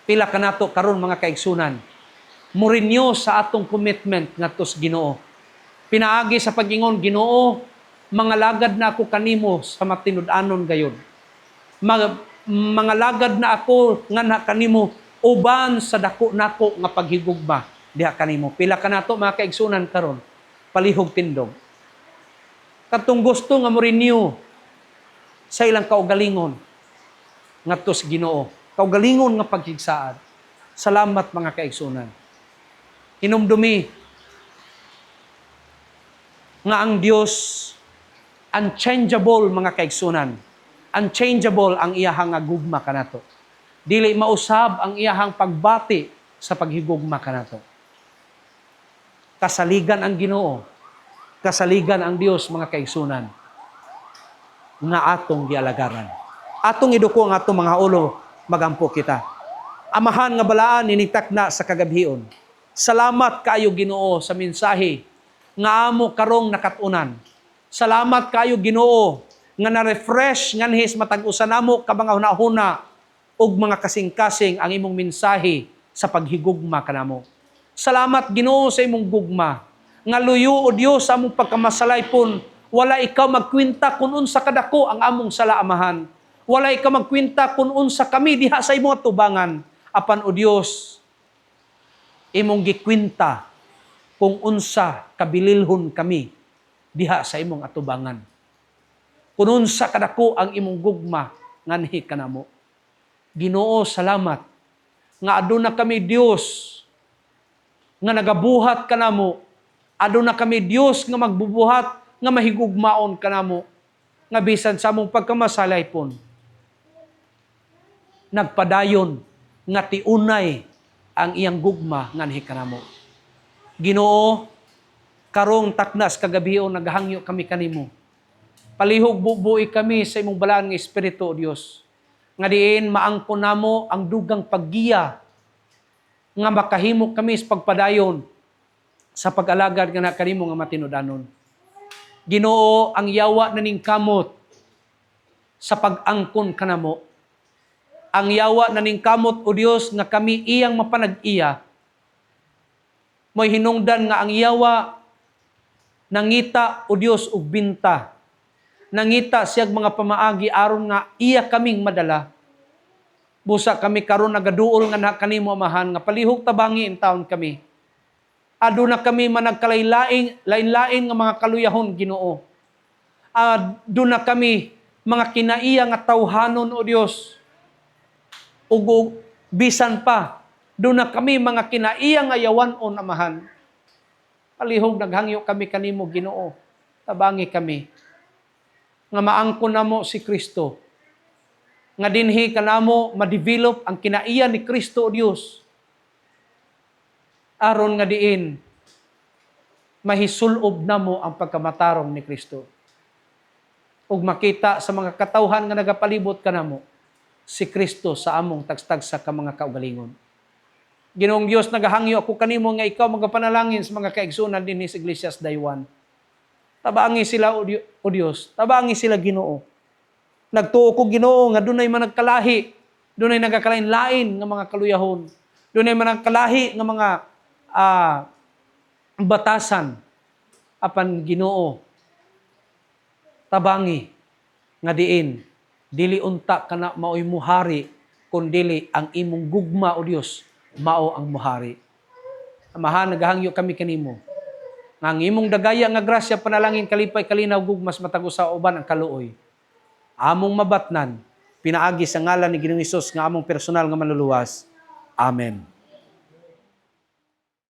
Pila kanato karon, mga kaigsunan, morenew sa atong commitment ngadto sa Ginoo. Pinaagi sa pag-ingon, Ginoo, mga lagad na ako kanimo sa matinud-anon gayon. Mga lagad na ako nga na kanimo uban sa dako nako nga paghigugma diha kanimo. Pila kanato, mga kaigsunan, karon palihog tindog. Katong gusto nga mo-renew sa ilang kaugalingon ngadto sa Ginoo. Kaugalingon nga paghigsaad. Salamat, mga kaigsunan. Hinumdumi nga ang Dios unchangeable, mga kaigsunan. Unchangeable ang iyahang nga gugma kanato. Dili mausab ang iyahang pagbati sa paghigugma kanato. Kasaligan ang Ginoo, kasaligan ang Dios mga kaigsunan nga atong gialagaran. Atong iduko ang atong mga ulo, magampo kita. Amahan nga balaan ninigtak na sa kagabhion. Salamat kaayo Ginoo sa mensahe nga amo karong nakatunan. Salamat kaayo Ginoo nga na-refresh nganhis matag-usa namo ka mga hunahuna ug mga kasing-kasing ang imong mensahe sa paghigugma kanamo. Salamat Ginoo sa imong gugma nga luyo o Dios sa among pagkamasalaypon, wala ikaw magkwenta kun unsa kadako ang among sala amahan. Wala ikaw magkwenta kun unsa kami diha sa imong atubangan. Apan o Dios, imong gikwenta kung unsa kabililhon kami diha sa imong atubangan. Kung unsa kadako ang imong gugma nganhi kanamo. Ginoo, salamat nga aduna kami Dios nga nagabuhat kanamo. Aduna kami Dios nga magbubuhat nga mahigugmaon kanamo. Nga bisan sa among pagkamasalaypon nagpadayon nga tiunay ang iyang gugma nganhi kanamo. Ginoo, karong taknas kagabion naghangyo kami kanimo. Palihog bubuhi kami sa imong balaan nga espiritu, Dios. Nga diin maangkon namo ang dugang paggiya nga makahimo kami sa pagpadayon sa pag-alagad nga na kanimo nga matinudanon. Ginoo, ang yawa na ning kamot sa pag-angkon kanamo. Ang yawa na ning kamot, o Dios, nga kami iyang mapanag-iya. Mo'y hinungdan nga ang yawa nangita, o Dios, ug binta. Nangita siyag mga pamaagi aron nga iya kaming madala. Busa kami karon nagaduol nga na kanimo amahan nga palihog tabangi in taon kami. Aduna kami managkalailaing lain-lain nga mga kaluyahon Ginoo. Aduna kami mga kinaiya nga tawhanon o Dios. Ug bisan pa duna kami mga kinaiya nga yawanon amahan. Palihog naghangyo kami kanimo Ginoo. Tabangi kami nga maangkon namo si Kristo. Nga dinhi kanamo ma-develop ang kinaiya ni Kristo o Dios. Aron nga diin mahisulob namo ang pagkamatarong ni Kristo. Ug makita sa mga katawhan nga nagapalibot kanamo si Kristo sa among tagstagsa ka mga kaugalingon. Ginoong Dios, nagahangyo ako kanimo nga ikaw magapanalangin sa mga kaigsunan dinhi sa Iglesias Daywan. Tabangi sila o Dios, tabangi sila Ginoo. Nagtuo ko Ginoo nga dunay managkalahi, dunay nagakalain-lain nga mga kaluyahon, dunay managkalahi nga mga batasan. Apan Ginoo, tabangi nga diin dili unta kana mao'y muhari kun dili ang imong gugma o Dios mao ang muhari. Amahan, nagahangyo kami kanimo nga ang imong dagaya nga grasya panalangin kalipay kalinaw gugmas matag usa uban ang kaluoy. Among mabatnan pinaagi sa ngalan ni Ginoong Hesus nga among personal nga manluluwas. Amen.